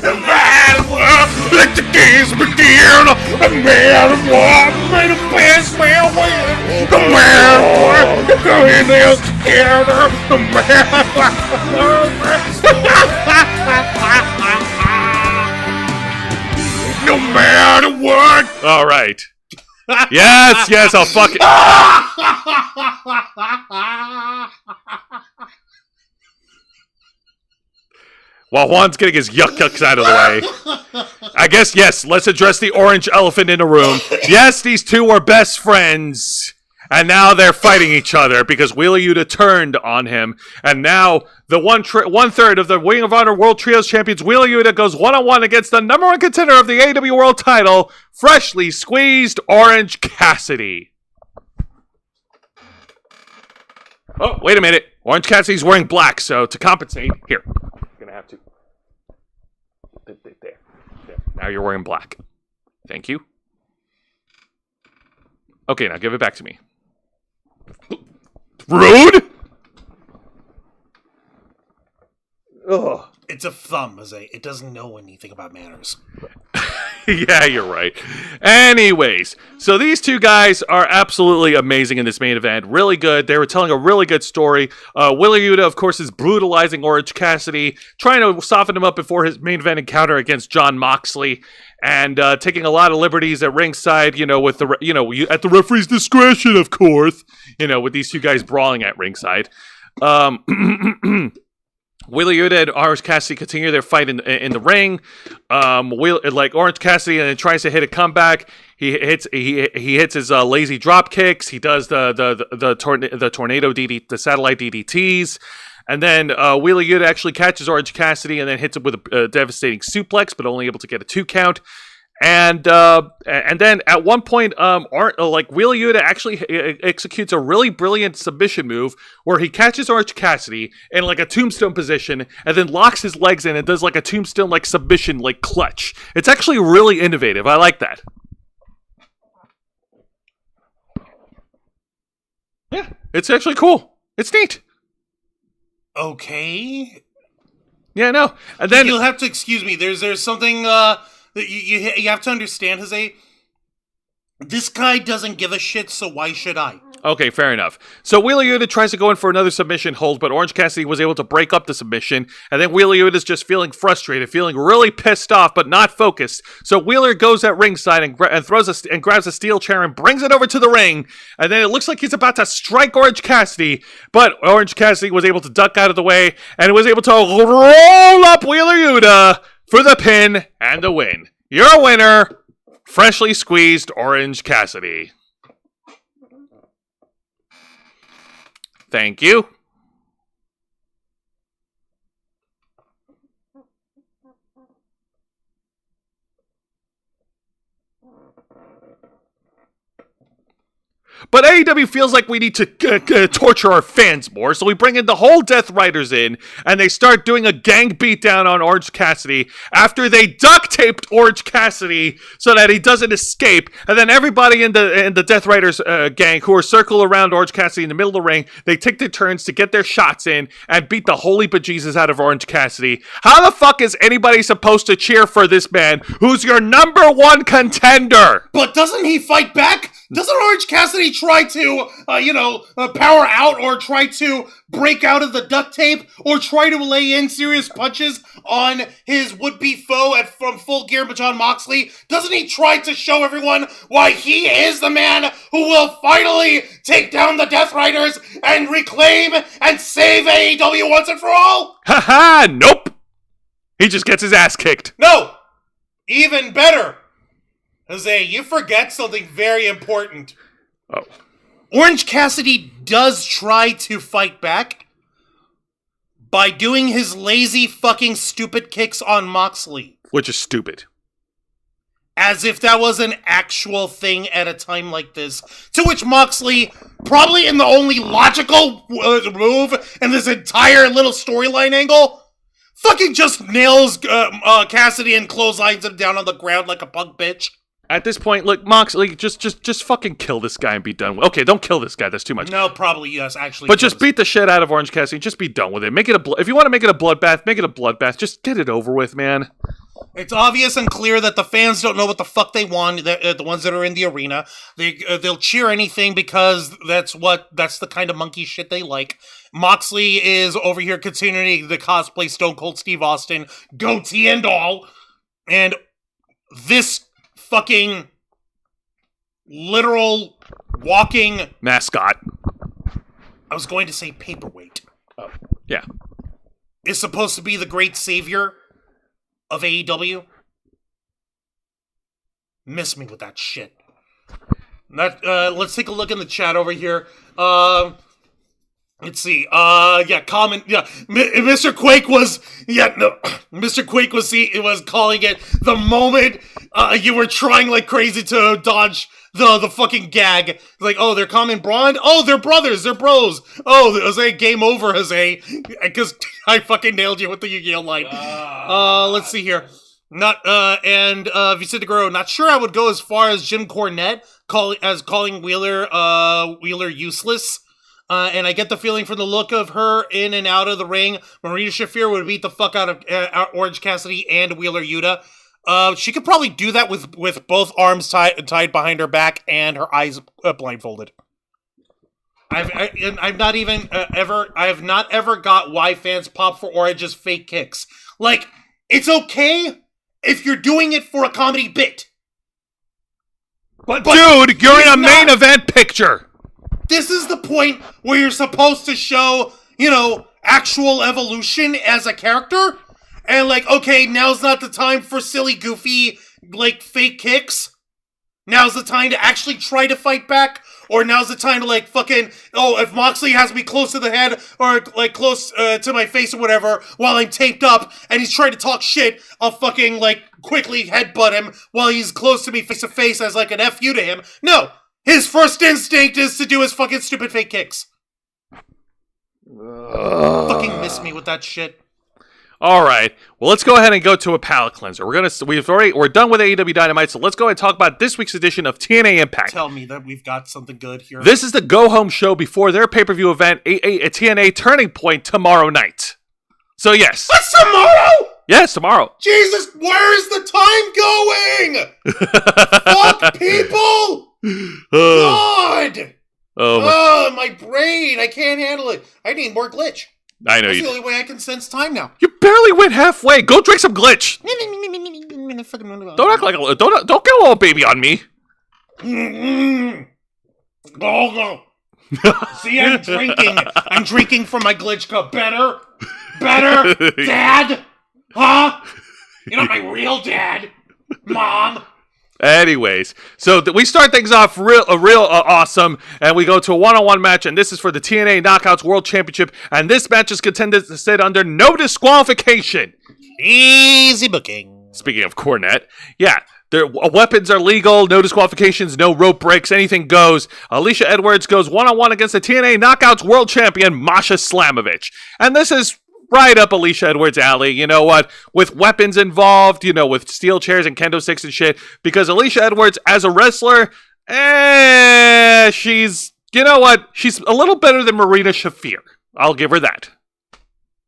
no matter what, let the games begin. No matter what, may the best man win. No matter what, go in there together. No matter what. No matter what. All right. Yes, I'll fuck it. While Juan's getting his yucks out of the way, I guess, yes, let's address the orange elephant in the room. Yes, these two were best friends, and now they're fighting each other because Wheeler Yuta turned on him, and now the one-third of the Ring of Honor World Trios Champions, Wheeler Yuta, goes one-on-one against the number one contender of the AEW World title, freshly squeezed Orange Cassidy. Oh, wait a minute. Orange Cassidy's wearing black, so to compensate, here. I'm gonna have to. There. Now you're wearing black. Thank you. Okay, now give it back to me. Rude! Ugh. It's a thumb, Jose. It doesn't know anything about manners. Yeah, you're right. Anyways, so these two guys are absolutely amazing in this main event. Really good. They were telling a really good story. Wheeler Yuta, of course, is brutalizing Orange Cassidy, trying to soften him up before his main event encounter against Jon Moxley, and taking a lot of liberties at ringside, with the, at the referee's discretion, of course, with these two guys brawling at ringside. Wheeler Yuta and Orange Cassidy continue their fight in the ring. Orange Cassidy and tries to hit a comeback. He hits his lazy drop kicks. He does the tornado DD, the satellite DDTs, and then Wheeler Yuta actually catches Orange Cassidy and then hits him with a devastating suplex, but only able to get a 2 count. And then at one point, Wheeler Yuta actually executes a really brilliant submission move where he catches Orange Cassidy in like a tombstone position and then locks his legs in and does like a tombstone like submission like clutch. It's actually really innovative. I like that. Yeah, it's actually cool. It's neat. Okay. Yeah, no. And then you'll have to excuse me. There's something that you have to understand, Jose. This guy doesn't give a shit, so why should I? Okay, fair enough. So Wheeler Yuta tries to go in for another submission hold, but Orange Cassidy was able to break up the submission, and then Wheeler Yuta is just feeling frustrated, feeling really pissed off, but not focused. So Wheeler goes at ringside and grabs a steel chair and brings it over to the ring, and then it looks like he's about to strike Orange Cassidy, but Orange Cassidy was able to duck out of the way, and was able to roll up Wheeler Yuta for the pin and the win. Your winner, freshly squeezed Orange Cassidy. Thank you. But AEW feels like we need to torture our fans more, so we bring in the whole Death Riders in, and they start doing a gang beatdown on Orange Cassidy after they duct taped Orange Cassidy so that he doesn't escape. And then everybody in the Death Riders gang who are circled around Orange Cassidy in the middle of the ring, they take their turns to get their shots in and beat the holy bejesus out of Orange Cassidy. How the fuck is anybody supposed to cheer for this man who's your number one contender? But doesn't he fight back? Doesn't Orange Cassidy try to, power out or try to break out of the duct tape or try to lay in serious punches on his would-be foe from Full Gear Jon Moxley? Doesn't he try to show everyone why he is the man who will finally take down the Death Riders and reclaim and save AEW once and for all? Haha, nope. He just gets his ass kicked. No! Even better! Jose, you forget something very important. Oh. Orange Cassidy does try to fight back by doing his lazy fucking stupid kicks on Moxley. Which is stupid. As if that was an actual thing at a time like this. To which Moxley, probably in the only logical move in this entire little storyline angle, fucking just nails Cassidy and clotheslines him down on the ground like a punk bitch. At this point, look, Moxley, just fucking kill this guy and be done with it. Okay, don't kill this guy, that's too much. No, probably, yes, actually. But just beat the shit out of Orange Cassidy, just be done with it. Make it if you want to make it a bloodbath, make it a bloodbath. Just get it over with, man. It's obvious and clear that the fans don't know what the fuck they want, the ones that are in the arena. They'll cheer anything because that's the kind of monkey shit they like. Moxley is over here continuing the cosplay Stone Cold Steve Austin, goatee and all. And this fucking literal walking mascot. I was going to say paperweight. Oh, yeah. Is supposed to be the great savior of AEW. Miss me with that shit. Let's take a look in the chat over here. Let's see. Comment. Yeah, Mr. Quake was. Yeah, no. Mr. Quake was calling it the moment you were trying like crazy to dodge the fucking gag. Like, oh, they're common blonde? Oh, they're brothers, they're bros. Oh, Jose, game over, Jose. Because I fucking nailed you with the Yu-Gi-Oh line. Let's see here. Vicente Guerrero, not sure I would go as far as Jim Cornette calling Wheeler useless. And I get the feeling from the look of her in and out of the ring, Marina Shafir would beat the fuck out of Orange Cassidy and Wheeler Yuta. She could probably do that with both arms tied behind her back and her eyes blindfolded. I have not ever got why fans pop for Orange's fake kicks. Like, it's okay if you're doing it for a comedy bit. But dude, you're in a main event picture. This is the point where you're supposed to show, actual evolution as a character. And like, okay, now's not the time for silly, goofy, like, fake kicks. Now's the time to actually try to fight back. Or now's the time to, like, fucking, if Moxley has me close to the head or, like, close to my face or whatever while I'm taped up and he's trying to talk shit, I'll fucking, like, quickly headbutt him while he's close to me face to face as, like, an F you to him. No! His first instinct is to do his fucking stupid fake kicks. Fucking miss me with that shit. All right. Well, let's go ahead and go to a palate cleanser. We're done with AEW Dynamite, so let's go ahead and talk about this week's edition of TNA Impact. Tell me that we've got something good here. This is the go-home show before their pay-per-view event, a TNA Turning Point, tomorrow night. So, yes. That's tomorrow? Yes, tomorrow. Jesus, where is the time going? Fuck people! God! Oh, my brain, I can't handle it. I need more glitch. I know That's you. the only way I can sense time now. You barely went halfway. Go drink some glitch. Don't act like don't get a little baby on me. Go. See, I'm drinking. I'm drinking from my glitch cup. Better, Dad. Huh? You're not my real dad, Mom. Anyways, so we start things off real awesome, and we go to a one-on-one match, and this is for the TNA Knockouts World Championship, and this match is contended to sit under no disqualification. Easy booking. Speaking of Cornette, yeah, their weapons are legal, no disqualifications, no rope breaks, anything goes. Alicia Edwards goes one-on-one against the TNA Knockouts World Champion, Masha Slamovich, and this is right up Alicia Edwards' alley, you know what? With weapons involved, with steel chairs and kendo sticks and shit. Because Alicia Edwards, as a wrestler, she's, she's a little better than Marina Shafir. I'll give her that.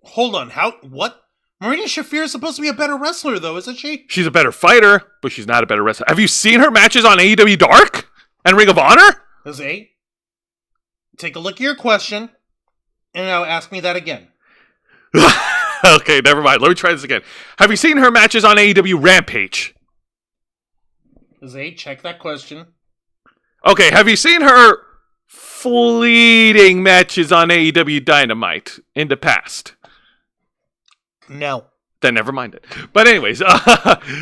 Hold on, what? Marina Shafir is supposed to be a better wrestler, though, isn't she? She's a better fighter, but she's not a better wrestler. Have you seen her matches on AEW Dark and Ring of Honor? Jose, take a look at your question, and now ask me that again. Okay, never mind. Let me try this again. Have you seen her matches on AEW Rampage? Jose, check that question. Okay, have you seen her fleeting matches on AEW Dynamite in the past? No. Then never mind it. But anyways,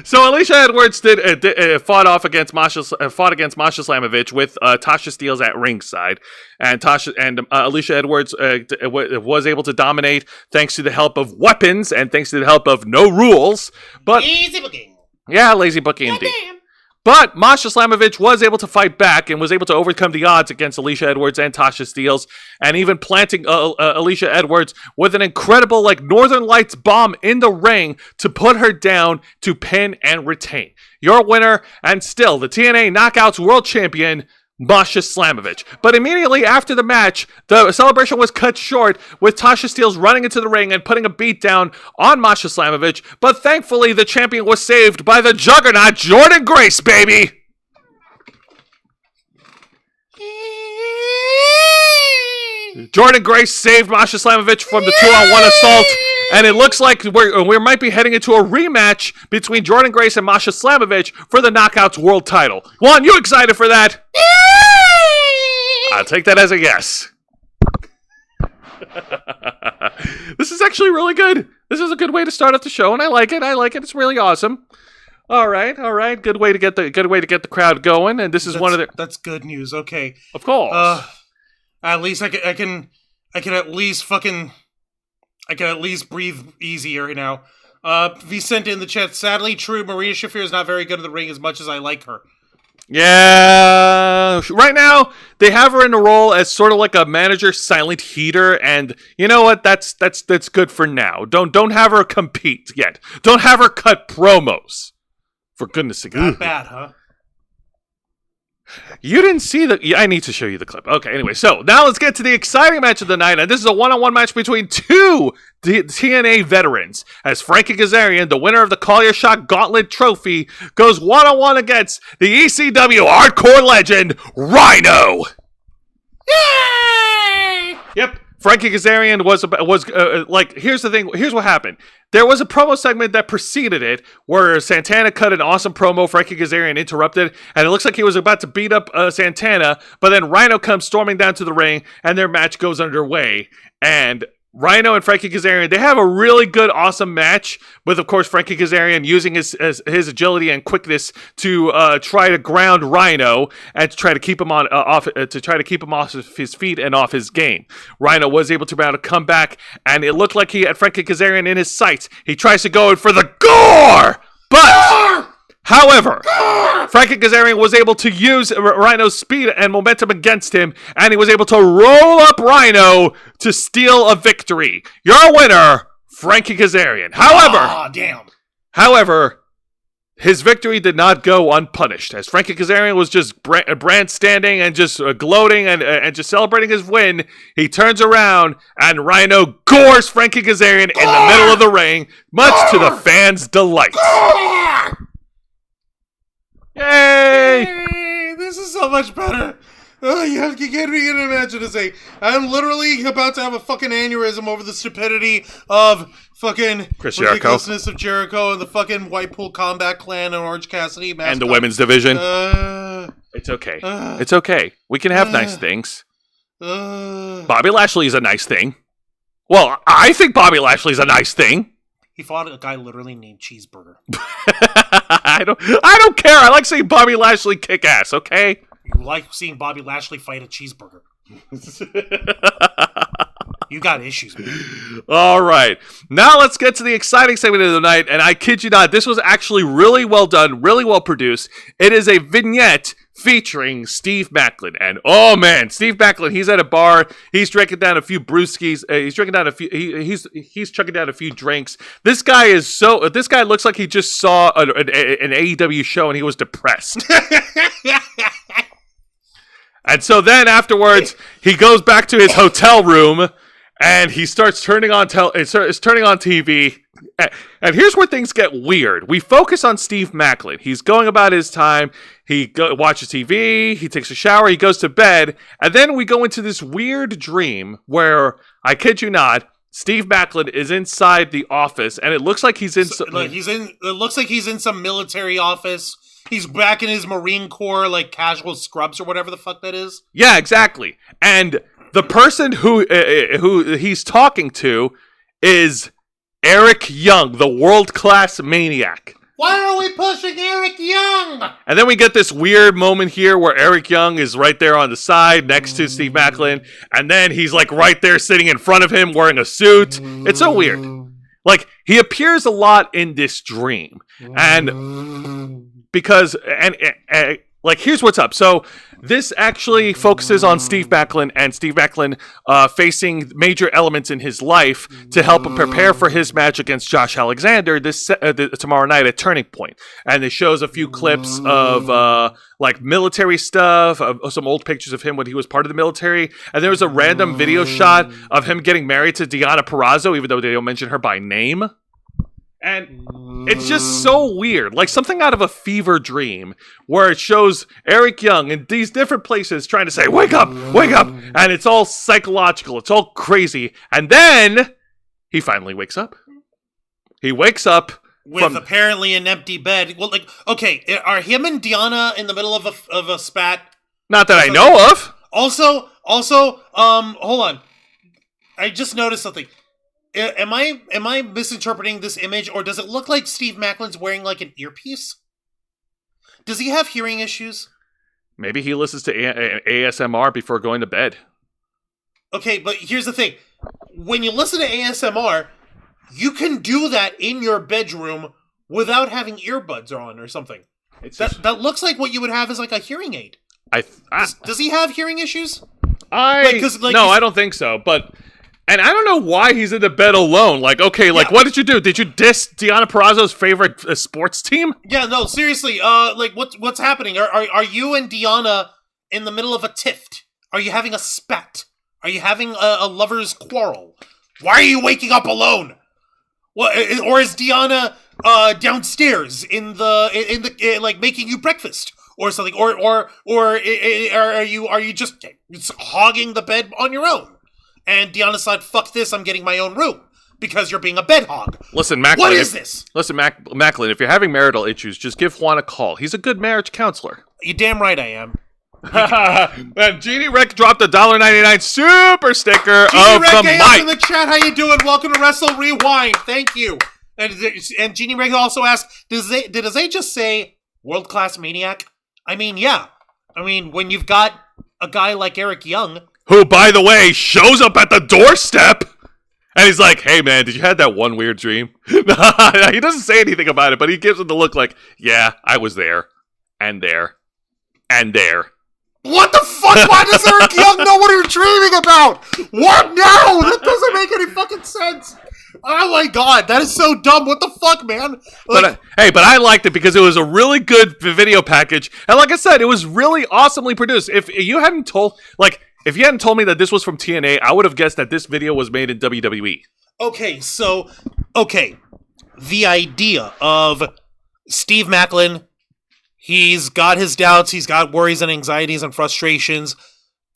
so Alicia Edwards fought against Masha Slamovich with Tasha Steelz at ringside, and Alicia Edwards was able to dominate thanks to the help of weapons and thanks to the help of no rules. But easy booking. Yeah, lazy booking indeed. But Masha Slamovich was able to fight back and was able to overcome the odds against Alicia Edwards and Tasha Steelz, and even planting Alicia Edwards with an incredible Northern Lights bomb in the ring to put her down to pin and retain. Your winner, and still the TNA Knockouts World Champion, Masha Slamovich. But immediately after the match, the celebration was cut short with Tasha Steelz running into the ring and putting a beat down on Masha Slamovich. But thankfully, the champion was saved by the juggernaut, Jordynne Grace, baby! Jordynne Grace saved Masha Slamovich from the 2-on-1 assault. And it looks like we might be heading into a rematch between Jordynne Grace and Masha Slamovich for the Knockouts World title. Juan, you excited for that? I'll take that as a yes. This is actually really good. This is a good way to start off the show, and I like it. It's really awesome. All right. Good way to get the crowd going, and this is That's good news. Okay. Of course. At least I can at least breathe easier now. Vicente in the chat. Sadly, true. Marina Shafir is not very good in the ring as much as I like her. Yeah, right now they have her in a role as sort of like a manager, silent heater, and you know what? That's good for now. Don't have her compete yet. Don't have her cut promos. For goodness sake, Not bad, huh? You didn't see the... I need to show you the clip. Okay, anyway, so now let's get to the exciting match of the night, and this is a one-on-one match between two TNA veterans, as Frankie Kazarian, the winner of the Call Your Shot Gauntlet Trophy, goes one-on-one against the ECW Hardcore Legend, Rhino! Yay! Yep. Frankie Kazarian was here's the thing. Here's what happened. There was a promo segment that preceded it where Santana cut an awesome promo. Frankie Kazarian interrupted, and it looks like he was about to beat up Santana, but then Rhino comes storming down to the ring, and their match goes underway. And Rhino and Frankie Kazarian, they have a really good, awesome match with, of course, Frankie Kazarian using his agility and quickness to try to ground Rhino and to try to keep him off his feet and off his game. Rhino was able to be able to come back, and it looked like he had Frankie Kazarian in his sights. He tries to go in for the gore, but however, Frankie Kazarian was able to use Rhino's speed and momentum against him, and he was able to roll up Rhino to steal a victory. Your winner, Frankie Kazarian. However, his victory did not go unpunished, as Frankie Kazarian was just standing and just gloating and just celebrating his win. He turns around, and Rhino gores Frankie Kazarian in the middle of the ring, much to the fans' delight. Yay! This is so much better. Oh, you can't even imagine to say. I'm literally about to have a fucking aneurysm over the stupidity of fucking Chris Jericho. Ridiculousness of Jericho and the fucking Whitepool Combat Clan and Orange Cassidy mascot. And the women's division. It's okay. It's okay. We can have nice things. Bobby Lashley is a nice thing. Well, I think Bobby Lashley is a nice thing. He fought a guy literally named Cheeseburger. I don't care. I like seeing Bobby Lashley kick ass, okay? You like seeing Bobby Lashley fight a cheeseburger. You got issues, man. All right. Now let's get to the exciting segment of the night, and I kid you not, this was actually really well done, really well produced. It is a vignette featuring Steve Maclin. And oh man, Steve Maclin, he's at a bar, he's drinking down a few brewskis, he's chugging down a few drinks. This guy looks like he just saw an AEW show and he was depressed. And so then afterwards, he goes back to his hotel room and he starts turning on TV. And here's where things get weird. We focus on Steve Maclin. He's going about his time. He watches TV. He takes a shower. He goes to bed. And then we go into this weird dream where, I kid you not, Steve Maclin is inside the office, and it looks like he's in. It looks like he's in some military office. He's back in his Marine Corps, like casual scrubs or whatever the fuck that is. Yeah, exactly. And the person who he's talking to is Eric Young, the world-class maniac. Why are we pushing Eric Young? And then we get this weird moment here where Eric Young is right there on the side next to Steve Maclin, and then he's like right there sitting in front of him wearing a suit. It's so weird. Like, he appears a lot in this dream. And because, like, here's what's up. So this actually focuses on Steve Maclin and Steve Maclin facing major elements in his life to help him prepare for his match against Josh Alexander tomorrow night at Turning Point. And it shows a few clips of like military stuff, of some old pictures of him when he was part of the military. And there was a random video shot of him getting married to Deonna Purrazzo, even though they don't mention her by name. And it's just so weird, like something out of a fever dream, where it shows Eric Young in these different places trying to say, wake up, and it's all psychological, it's all crazy, and then he finally wakes up. He wakes up with apparently an empty bed. Well, like, okay, are him and Deonna in the middle of a spat? Not that I know of. Also, hold on, I just noticed something. Am I misinterpreting this image, or does it look like Steve Maclin's wearing like an earpiece? Does he have hearing issues? Maybe he listens to ASMR before going to bed. Okay, but here's the thing. When you listen to ASMR, you can do that in your bedroom without having earbuds on or something. That looks like what you would have as like a hearing aid. Does he have hearing issues? I don't think so. But and I don't know why he's in the bed alone. Like, okay, like what did you do? Did you diss Deonna Purrazzo's favorite sports team? Yeah, no, seriously. Like what's happening? Are you and Deonna in the middle of a tiff? Are you having a spat? Are you having a lover's quarrel? Why are you waking up alone? What? Or is Deonna downstairs in the like making you breakfast or something? Or are you just hogging the bed on your own? And Deonna said, "Fuck this! I'm getting my own room because you're being a bed hog." Listen, Macklin. What is this? Listen, Macklin. If you're having marital issues, just give Juan a call. He's a good marriage counselor. You damn right I am. And Jeannie Rick dropped a $1.99 super sticker of the mic in the chat. How you doing? Welcome to Wrestle Rewind. Thank you. And Jeannie Rick also asked, did they just say world class maniac? I mean, yeah. I mean, when you've got a guy like Eric Young, who, by the way, shows up at the doorstep. And he's like, hey, man, did you have that one weird dream? He doesn't say anything about it, but he gives him the look like, yeah, I was there. And there. And there. What the fuck? Why does Eric Young know what you're dreaming about? What now? That doesn't make any fucking sense. Oh my god, that is so dumb. What the fuck, man? Like, but I liked it because it was a really good video package. And like I said, it was really awesomely produced. If you hadn't told me that this was from TNA, I would have guessed that this video was made in WWE. Okay, the idea of Steve Macklin, he's got his doubts, he's got worries and anxieties and frustrations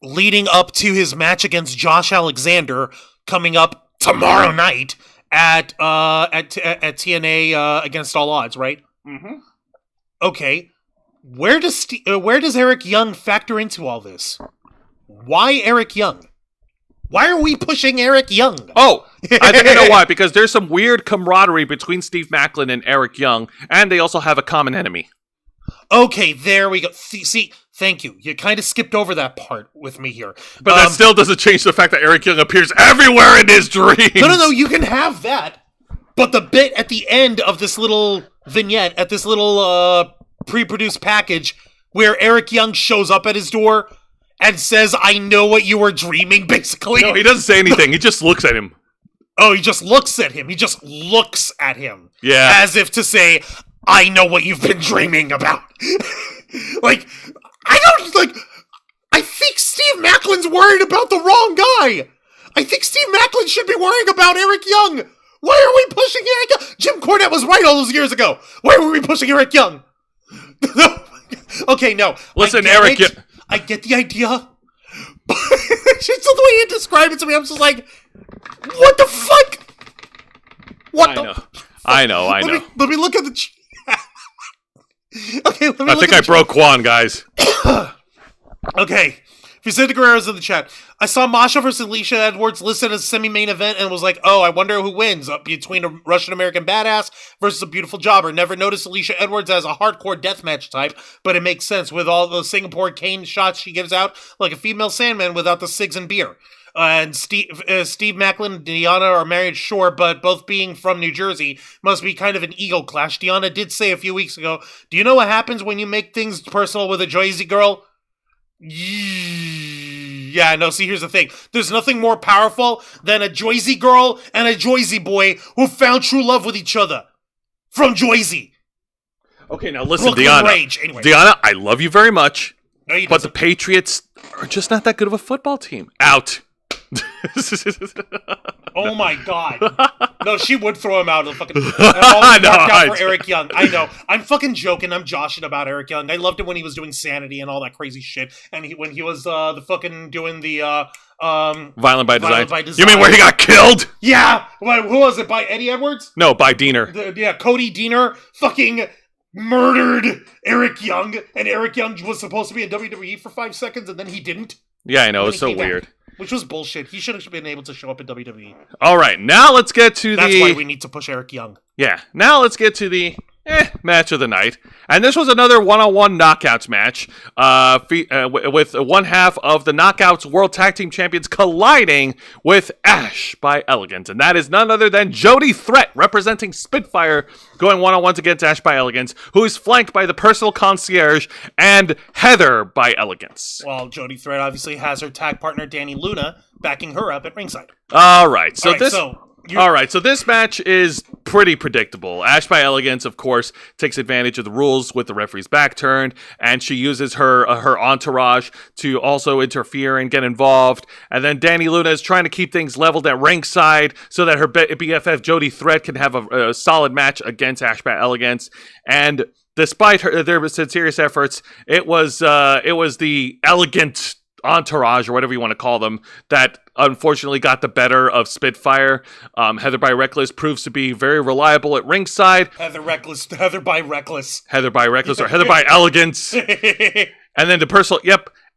leading up to his match against Josh Alexander coming up tomorrow night at TNA Against All Odds, right? Mm-hmm. Okay, where does Eric Young factor into all this? Why Eric Young? Why are we pushing Eric Young? Oh, I think I know why. Because there's some weird camaraderie between Steve Macklin and Eric Young, and they also have a common enemy. Okay, there we go. See, thank you. You kind of skipped over that part with me here. But that still doesn't change the fact that Eric Young appears everywhere in his dreams. No, you can have that. But the bit at the end of this little vignette, at this little pre-produced package, where Eric Young shows up at his door and says, I know what you were dreaming, basically. No, he doesn't say anything. He just looks at him. Oh, he just looks at him. He just looks at him. Yeah. As if to say, I know what you've been dreaming about. I think Steve Macklin's worried about the wrong guy. I think Steve Macklin should be worrying about Eric Young. Why are we pushing Eric Young? Jim Cornette was right all those years ago. Why were we pushing Eric Young? Okay, no. Listen, Eric Young. I get the idea. But it's just the way you describe it to me. I'm just like, what the fuck? I know. Let me look at the chat. Okay, I think I broke Quan, guys. Okay. Vicente Guerrero's in the chat. I saw Masha versus Alicia Edwards listed as a semi-main event and was like, oh, I wonder who wins between a Russian-American badass versus a beautiful jobber. Never noticed Alicia Edwards as a hardcore deathmatch type, but it makes sense with all the Singapore cane shots she gives out, like a female Sandman without the cigs and beer. And Steve Macklin and Deonna are married, sure, but both being from New Jersey must be kind of an ego clash. Deonna did say a few weeks ago, do you know what happens when you make things personal with a Jersey girl? Yeah, no, see, here's the thing. There's nothing more powerful than a Jersey girl and a Jersey boy who found true love with each other. From Jersey. Okay, now listen, Brooklyn Deonna. Rage. Anyway. Deonna, I love you very much. No, you but doesn't. the Patriots are just not that good of a football team. Out. Oh my god. No, she would throw him out of the fucking... out for Eric Young. I know. I'm fucking joking. I'm joshing about Eric Young. I loved it when he was doing Sanity and all that crazy shit. And when he was the fucking doing the... Violent by Design. You mean where he got killed? Yeah! Who was it? By Eddie Edwards? No, by Diener. Cody Diener fucking murdered Eric Young. And Eric Young was supposed to be in WWE for 5 seconds and then he didn't. Yeah, I know. It's so weird. Which was bullshit. He should have been able to show up in WWE. All right, now let's get to That's why we need to push Eric Young. Yeah, now let's get to the match of the night. And this was another one-on-one knockouts match with one half of the Knockouts World Tag Team Champions colliding with Ash by Elegance. And that is none other than Jody Threat, representing Spitfire, going one-on-ones against Ash by Elegance, who is flanked by the personal concierge and Heather by Elegance. Well, Jody Threat obviously has her tag partner Danny Luna backing her up at ringside. All right, so this match is pretty predictable. Ash by Elegance, of course, takes advantage of the rules with the referee's back turned, and she uses her entourage to also interfere and get involved. And then Danny Luna is trying to keep things leveled at ringside so that her BFF Jody Threat can have a solid match against Ash by Elegance. And despite their serious efforts, it was the elegant entourage, or whatever you want to call them, that unfortunately got the better of Spitfire. Heather by Reckless proves to be very reliable at ringside. Heather by Reckless, or Heather by Elegance. And then the personal,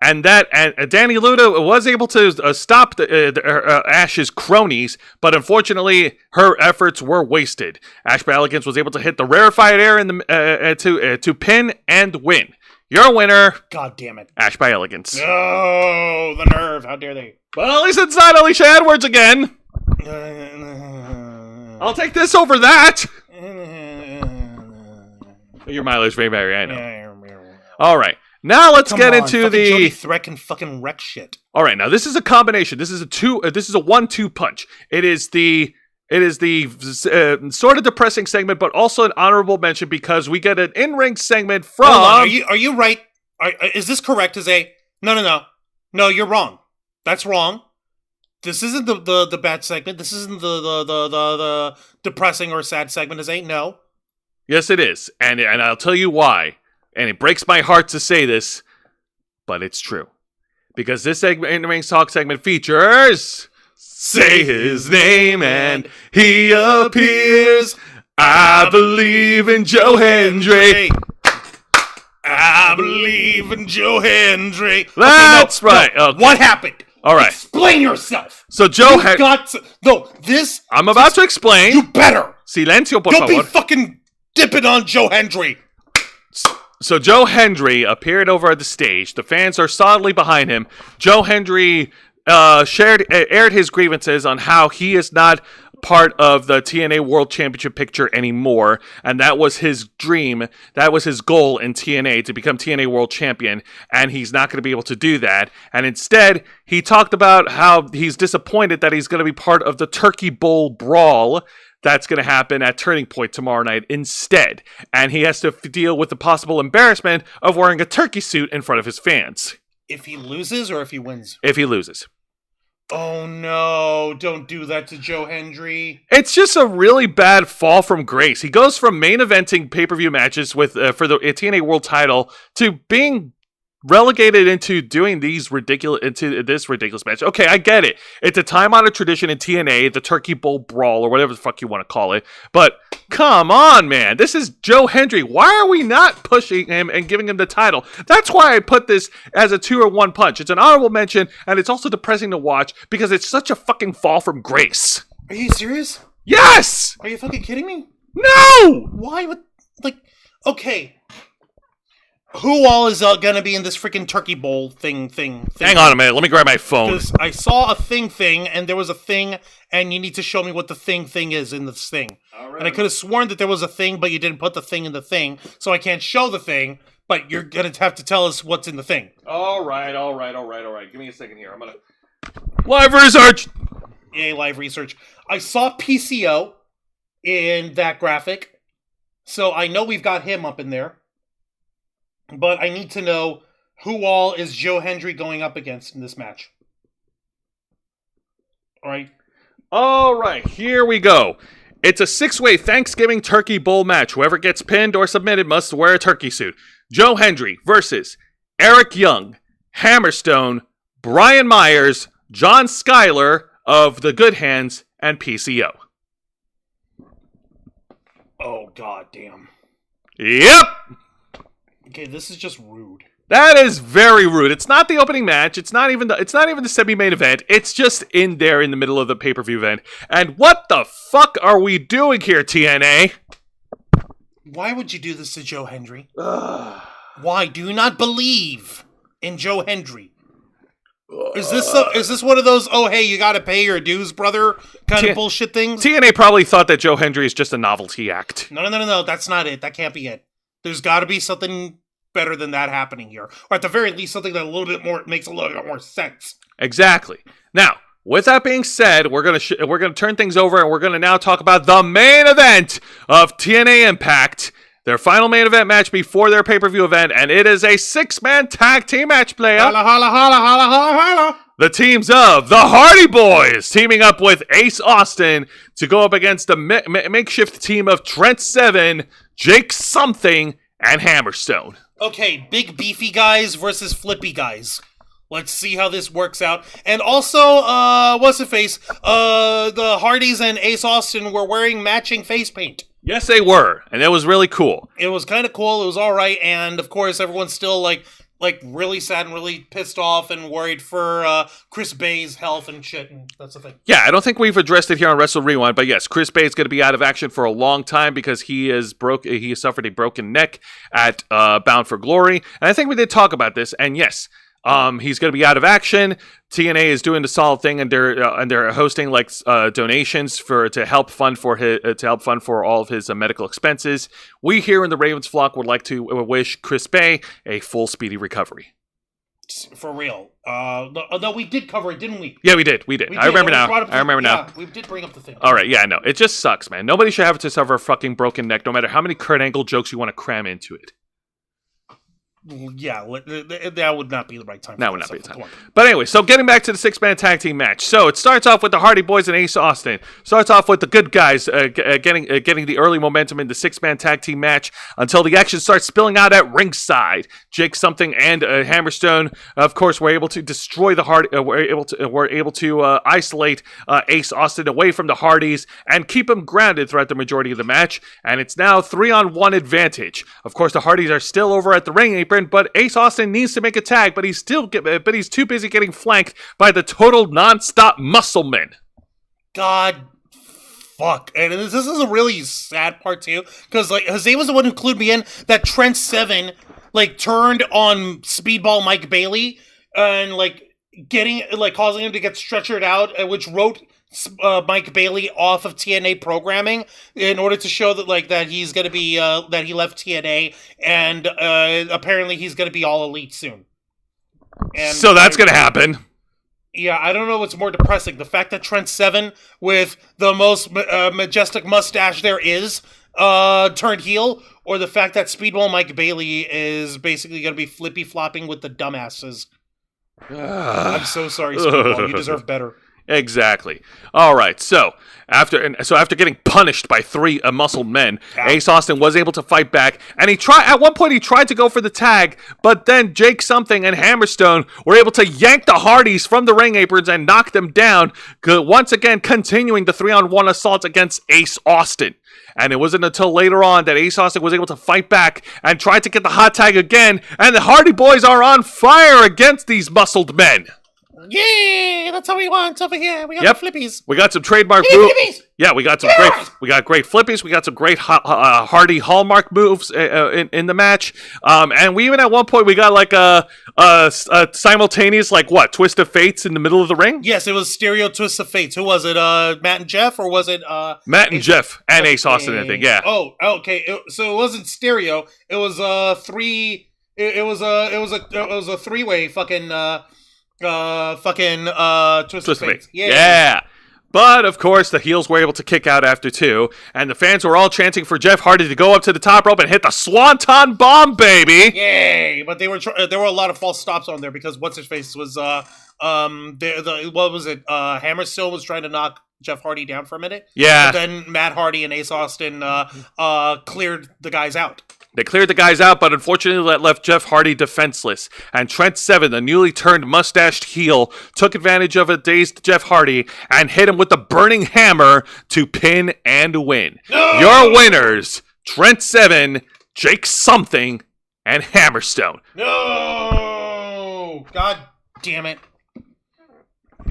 and Danny Luna was able to stop Ash's cronies, but unfortunately her efforts were wasted. Ash by Elegance was able to hit the rarefied air in the to pin and win. Your winner. God damn it. Ash by Elegance. Oh, the nerve. How dare they? Well, at least it's not Alicia Edwards again. I'll take this over that. Your mileage may vary, I know. All right. Now let's get into the Jody Threat can fucking wreck shit. All right. Now this is a combination. This is a 1-2 punch. It is the sort of depressing segment, but also an honorable mention because we get an in-ring segment from... Hold on, are you right? Is this correct as a... No, you're wrong. That's wrong. This isn't the bad segment. This isn't the depressing or sad segment as a... No. Yes, it is. And I'll tell you why. And it breaks my heart to say this, but it's true. Because this segment, in-ring talk segment, features... Say his name and he appears. I believe in Joe Hendry. I believe in Joe Hendry. That's right. Okay. What happened? All right. Explain yourself. So Joe I'm about to explain. You better. Silencio, por favor. Don't be fucking dipping on Joe Hendry. So Joe Hendry appeared over at the stage. The fans are solidly behind him. Joe Hendry aired his grievances on how he is not part of the TNA World Championship picture anymore, and that was his dream, that was his goal in TNA, to become TNA World Champion, and he's not going to be able to do that. And instead, he talked about how he's disappointed that he's going to be part of the Turkey Bowl Brawl that's going to happen at Turning Point tomorrow night instead, and he has to deal with the possible embarrassment of wearing a turkey suit in front of his fans. If he loses or if he wins? If he loses. Oh no, don't do that to Joe Hendry. It's just a really bad fall from grace. He goes from main eventing pay-per-view matches with for the TNA World title to being relegated into doing this ridiculous match. Okay, I get it. It's a time-honored tradition in TNA, the Turkey Bowl Brawl, or whatever the fuck you want to call it. But come on, man. This is Joe Hendry. Why are we not pushing him and giving him the title? That's why I put this as a 2 or 1 punch. It's an honorable mention, and it's also depressing to watch because it's such a fucking fall from grace. Are you serious? Yes! Are you fucking kidding me? No! Why would... okay... Who all is gonna be in this freaking turkey bowl thing? Hang on a minute, let me grab my phone. Because I saw a thing, and there was a thing, and you need to show me what the thing is in this thing. Right. And I could have sworn that there was a thing, but you didn't put the thing in the thing, so I can't show the thing, but you're gonna have to tell us what's in the thing. All right. Give me a second here, I'm gonna... Live research! Yay, live research. I saw PCO in that graphic, so I know we've got him up in there. But I need to know who all is Joe Hendry going up against in this match. All right, here we go. It's a 6-way Thanksgiving Turkey Bowl match. Whoever gets pinned or submitted must wear a turkey suit. Joe Hendry versus Eric Young, Hammerstone, Brian Myers, John Schuyler of the Good Hands, and PCO. Oh, goddamn. Yep! Okay, this is just rude. That is very rude. It's not the opening match. It's not even the semi-main event. It's just in there in the middle of the pay-per-view event. And what the fuck are we doing here, TNA? Why would you do this to Joe Hendry? Why? Do you not believe in Joe Hendry? Is this one of those, oh, hey, you gotta pay your dues, brother, kind of bullshit things? TNA probably thought that Joe Hendry is just a novelty act. No, that's not it. That can't be it. There's gotta be something better than that happening here. Or at the very least, something that makes a little bit more sense. Exactly. Now, with that being said, we're gonna turn things over and we're gonna now talk about the main event of TNA Impact. Their final main event match before their pay-per-view event, and it is a 6-man tag team match, player. Holla, holla, holla, holla, holla, holla. The teams of the Hardy Boys teaming up with Ace Austin to go up against the makeshift team of Trent Seven, Jake Something, and Hammerstone. Okay, big beefy guys versus flippy guys. Let's see how this works out. And also, what's the face? The Hardys and Ace Austin were wearing matching face paint. Yes, they were, and it was really cool. It was kind of cool. It was all right, and of course, everyone's still like really sad and really pissed off and worried for Chris Bay's health and shit, and that's the thing. Yeah, I don't think we've addressed it here on Wrestle Rewind, but yes, Chris Bay is going to be out of action for a long time because he has suffered a broken neck at Bound for Glory, and I think we did talk about this, and yes. He's going to be out of action. TNA is doing the solid thing, and they're hosting like donations to help fund for all of his medical expenses. We here in the Ravens flock would like to wish Chris Bay a full speedy recovery. For real. No, we did cover it, didn't we? Yeah, we did. I remember now. Yeah, we did bring up the thing. All right, yeah, no, it just sucks, man. Nobody should have to suffer a fucking broken neck, no matter how many Kurt Angle jokes you want to cram into it. Yeah, that would not be the right time. That would not be the time. But anyway, so getting back to the 6-man tag team match. So it starts off with the Hardy Boys and Ace Austin. Starts off with the good guys getting the early momentum in the 6-man tag team match until the action starts spilling out at ringside. Jake Something and Hammerstone, of course, were able to destroy the Hardy. Were able to isolate Ace Austin away from the Hardys and keep him grounded throughout the majority of the match. And it's now 3-on-1 advantage. Of course, the Hardys are still over at the ring apron. But Ace Austin needs to make a tag, but he's too busy getting flanked by the total non-stop muscle men. God, fuck, and this is a really sad part too, because like Jose was the one who clued me in that Trent Seven turned on Speedball Mike Bailey and causing him to get stretchered out, which wrote Mike Bailey off of TNA programming in order to show that he's going to be that he left TNA and apparently he's going to be all elite soon. And so that's going to happen. Yeah, I don't know what's more depressing: the fact that Trent Seven, with the most majestic mustache there is, turned heel, or the fact that Speedball Mike Bailey is basically going to be flippy flopping with the dumbasses. I'm so sorry, Speedball. You deserve better. Exactly. All right. So after getting punished by 3 muscled men, Ace Austin was able to fight back, and at one point he tried to go for the tag, but then Jake Something and Hammerstone were able to yank the Hardys from the ring aprons and knock them down, once again continuing the 3-on-1 assault against Ace Austin. And it wasn't until later on that Ace Austin was able to fight back and tried to get the hot tag again, and the Hardy Boys are on fire against these muscled men. Yeah, that's how we want over here. We got the flippies. We got some trademark moves. Yeah, we got great flippies. We got some great Hardy hallmark moves in the match. And we even at one point we got a simultaneous twist of fates in the middle of the ring. Yes, it was stereo twist of fates. Who was it? Matt and Jeff, or was it Matt and Jeff and Ace Austin? I think. Yeah. Oh, okay. So it wasn't stereo. It was three. It was a 3-way fucking. Twist of Fate. Yeah. But, of course, the heels were able to kick out after 2, and the fans were all chanting for Jeff Hardy to go up to the top rope and hit the Swanton Bomb, baby! Yay! But there were a lot of false stops on there because what's-his-face was, what was it? Hammerstone was trying to knock Jeff Hardy down for a minute. Yeah. But then Matt Hardy and Ace Austin cleared the guys out. They cleared the guys out, but unfortunately that left Jeff Hardy defenseless. And Trent Seven, the newly turned mustached heel, took advantage of a dazed Jeff Hardy and hit him with the burning hammer to pin and win. No! Your winners, Trent Seven, Jake Something, and Hammerstone. No! God damn it.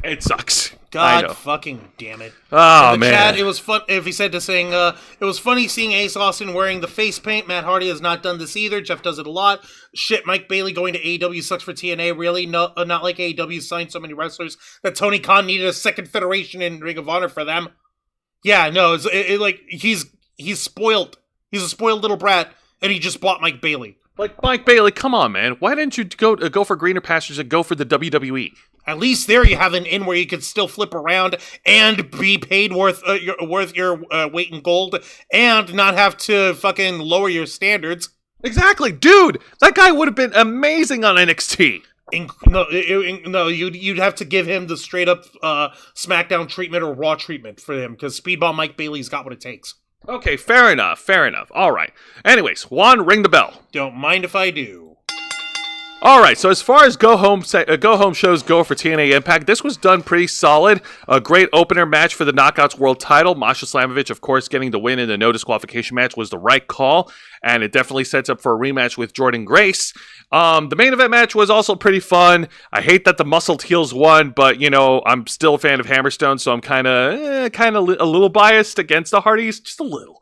It sucks. God fucking damn it. Oh, in the man. chat, it was fun. If he said to saying, it was funny seeing Ace Austin wearing the face paint. Matt Hardy has not done this either. Jeff does it a lot. Shit, Mike Bailey going to AEW sucks for TNA. Really? No, not like AEW signed so many wrestlers that Tony Khan needed a second federation in Ring of Honor for them. Yeah, no, like, he's spoiled. He's a spoiled little brat, and he just bought Mike Bailey. Like, Mike Bailey, come on, man. Why didn't you go for greener pastures and go for the WWE? At least there you have an in where you could still flip around and be paid worth your weight in gold and not have to fucking lower your Exactly, dude. That guy would have been amazing on NXT. No, you'd have to give him the straight up SmackDown treatment or Raw treatment for him because Speedball Mike Bailey's got what it takes. Okay, fair enough. All right. Anyways, Juan, ring the bell. Don't mind if I do. All right, so as far as go home shows go for TNA Impact, this was done pretty solid. A great opener match for the Knockouts World Title. Masha Slamovich, of course, getting the win in the no disqualification match was the right call, and it definitely sets up for a rematch with Jordan Grace. The main event match was also pretty fun. I hate that the muscled heels won, but I'm still a fan of Hammerstone, so I'm kind of a little biased against the Hardys, just a little.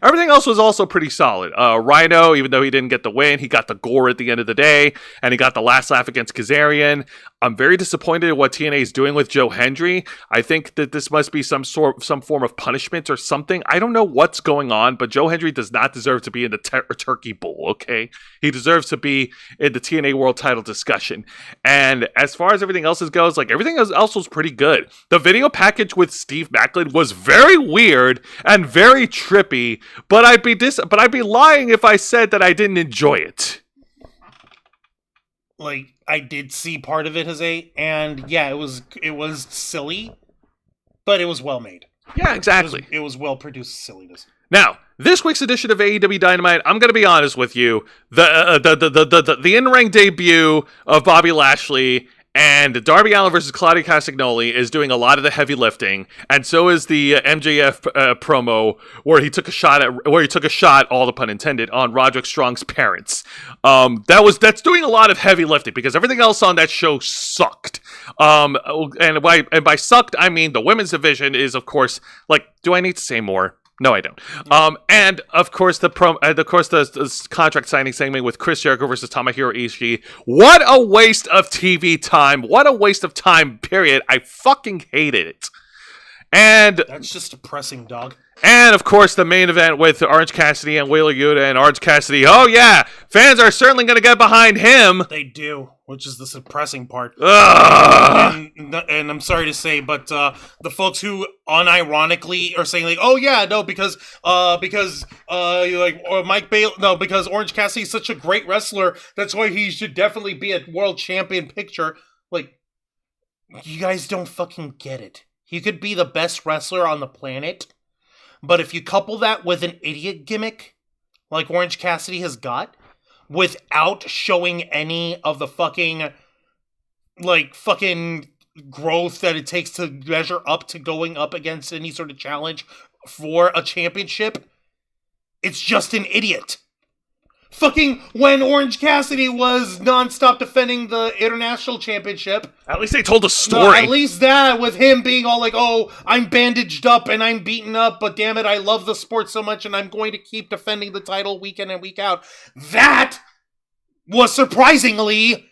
Everything else was also pretty solid. Rhino, even though he didn't get the win, he got the gore at the end of the day, and he got the last laugh against Kazarian. I'm very disappointed in what TNA is doing with Joe Hendry. I think that this must be some form of punishment or something. I don't know what's going on, but Joe Hendry does not deserve to be in the Turkey Bowl, okay? He deserves to be in the TNA World Title discussion. And as far as everything else goes, like, everything else was pretty good. The video package with Steve Macklin was very weird and very trippy, but I'd be lying if I said that I didn't enjoy it. Like, I did see part of it, Jose, and yeah, it was silly, but it was well made. Yeah, exactly. It was well produced silliness. Now, this week's edition of AEW Dynamite, I'm going to be honest with you, the in-ring debut of Bobby Lashley and Darby Allin versus Claudio Castagnoli is doing a lot of the heavy lifting, and so is the MJF promo where he took a shot, all the pun intended, on Roderick Strong's parents. That's doing a lot of heavy lifting because everything else on that show sucked. And by sucked, I mean the women's division is, of course, like, do I need to say more? No, I don't. And of course, the contract signing segment with Chris Jericho versus Tomohiro Ishii. What a waste of TV time! What a waste of time! Period. I fucking hated it. And that's just depressing, dog. And of course, the main event with Orange Cassidy and Wheeler Yuta, and Orange Cassidy. Oh yeah, fans are certainly going to get behind him. They do, which is the suppressing part. And I'm sorry to say, but the folks who unironically are saying like, oh yeah, no, because Mike Bailey, no, because Orange Cassidy is such a great wrestler, that's why he should definitely be a world champion picture. Like, you guys don't fucking get it. He could be the best wrestler on the planet. But if you couple that with an idiot gimmick, like Orange Cassidy has got, without showing any of the fucking growth that it takes to measure up to going up against any sort of challenge for a championship, it's just an idiot. Fucking when Orange Cassidy was nonstop defending the international championship. At least they told a story. No, at least that, with him being all like, oh, I'm bandaged up and I'm beaten up, but damn it, I love the sport so much and I'm going to keep defending the title week in and week out. That was surprisingly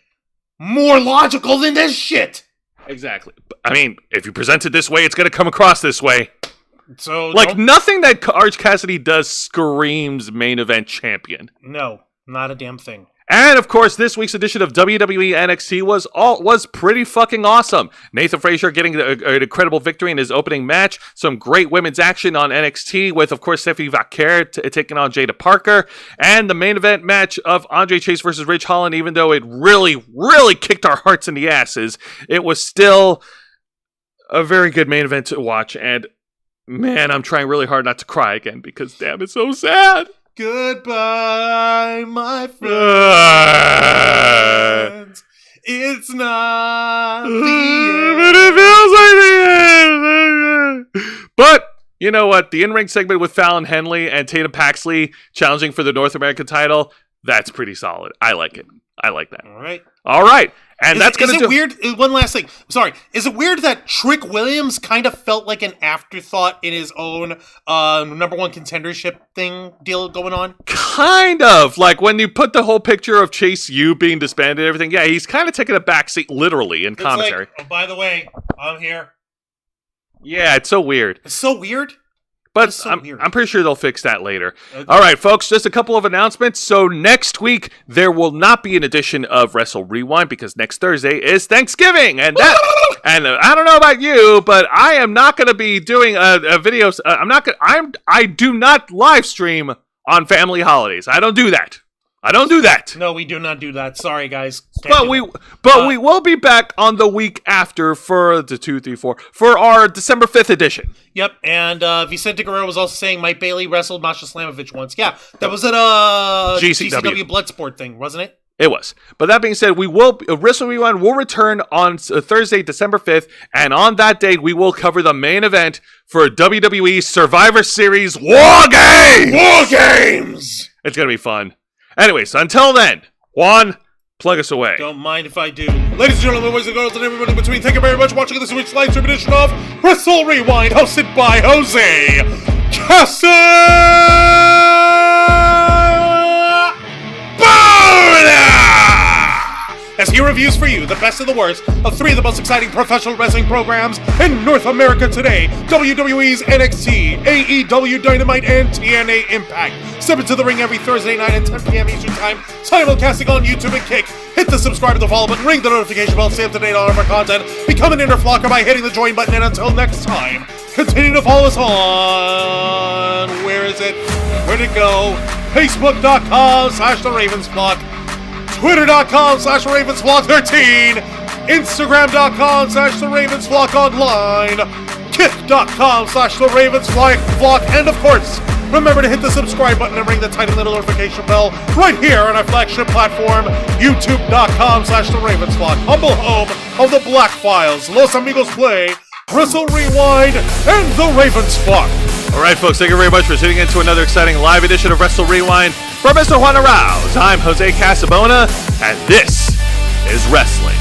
more logical than this shit. Exactly. I mean, if you present it this way, it's going to come across this way. So, nothing that Orange Cassidy does screams main event champion. No, not a damn thing. And of course, this week's edition of WWE NXT was pretty fucking awesome. Nathan Frazier getting an incredible victory in his opening match. Some great women's action on NXT with, of course, Stephanie Vaquer taking on Jada Parker. And the main event match of Andre Chase versus Ridge Holland, even though it really, really kicked our hearts in the asses, it was still a very good main event to watch. And man, I'm trying really hard not to cry again because, damn, it's so sad. Goodbye, my friends. It's not the end. But it feels like the end. But you know what? The in-ring segment with Fallon Henley and Tatum Paxley challenging for the North American title, that's pretty solid. I like it. I like that. All right. All right. And that's going to do... weird? One last thing. Sorry. Is it weird that Trick Williams kind of felt like an afterthought in his own number one contendership thing deal going on? Kind of. Like, when you put the whole picture of Chase U being disbanded and everything, yeah, he's kind of taking a backseat, literally, in commentary. Like, oh, by the way, I'm here. Yeah, it's so weird. It's so weird. But so I'm pretty sure they'll fix that later. Okay. All right, folks, just a couple of announcements. So next week, there will not be an edition of Wrestle Rewind because next Thursday is Thanksgiving. And I don't know about you, but I am not going to be doing a video. I do not live stream on family holidays. I don't do that. No, we do not do that. Sorry, guys. But we will be back on the week after for the 2, 3, 4 for our December 5th edition. Yep, and Vicente Guerrero was also saying Mike Bailey wrestled Masha Slamovich once. Yeah, that was at GCW Bloodsport thing, wasn't it? It was. But that being said, Wrestle Rewind will return on Thursday, December 5th, and on that day, we will cover the main event for WWE Survivor Series War Games! War Games! It's going to be fun. Anyways, until then, Juan, plug us away. Don't mind if I do. Ladies and gentlemen, boys and girls, and everybody in between, thank you very much for watching this week's live stream edition of Wrestle Rewind, hosted by Jose as he reviews for you the best and the worst of 3 of the most exciting professional wrestling programs in North America today: WWE's NXT, AEW Dynamite, and TNA Impact. Step into the ring every Thursday night at 10 p.m. Eastern Time, simulcasting on YouTube and Kick. Hit the subscribe and the follow button, ring the notification bell, stay up to date on all of our content, become an interflocker by hitting the join button, and until next time, continue to follow us on... Where is it? Where'd it go? Facebook.com/TheRavensFlock, Twitter.com/RavensFlock13, Instagram.com/TheRavensFlockOnline, Kick.com/TheRavensFlock, and of course, remember to hit the subscribe button and ring the tiny little notification bell right here on our flagship platform, YouTube.com/TheRavensFlock, humble home of the Black Files, Los Amigos Play, Wrestle Rewind, and The Ravensflock. All right, folks, thank you very much for tuning in to another exciting live edition of Wrestle Rewind. For Mr. Juan Arouse, I'm Jose Casabona, and this is Wrestling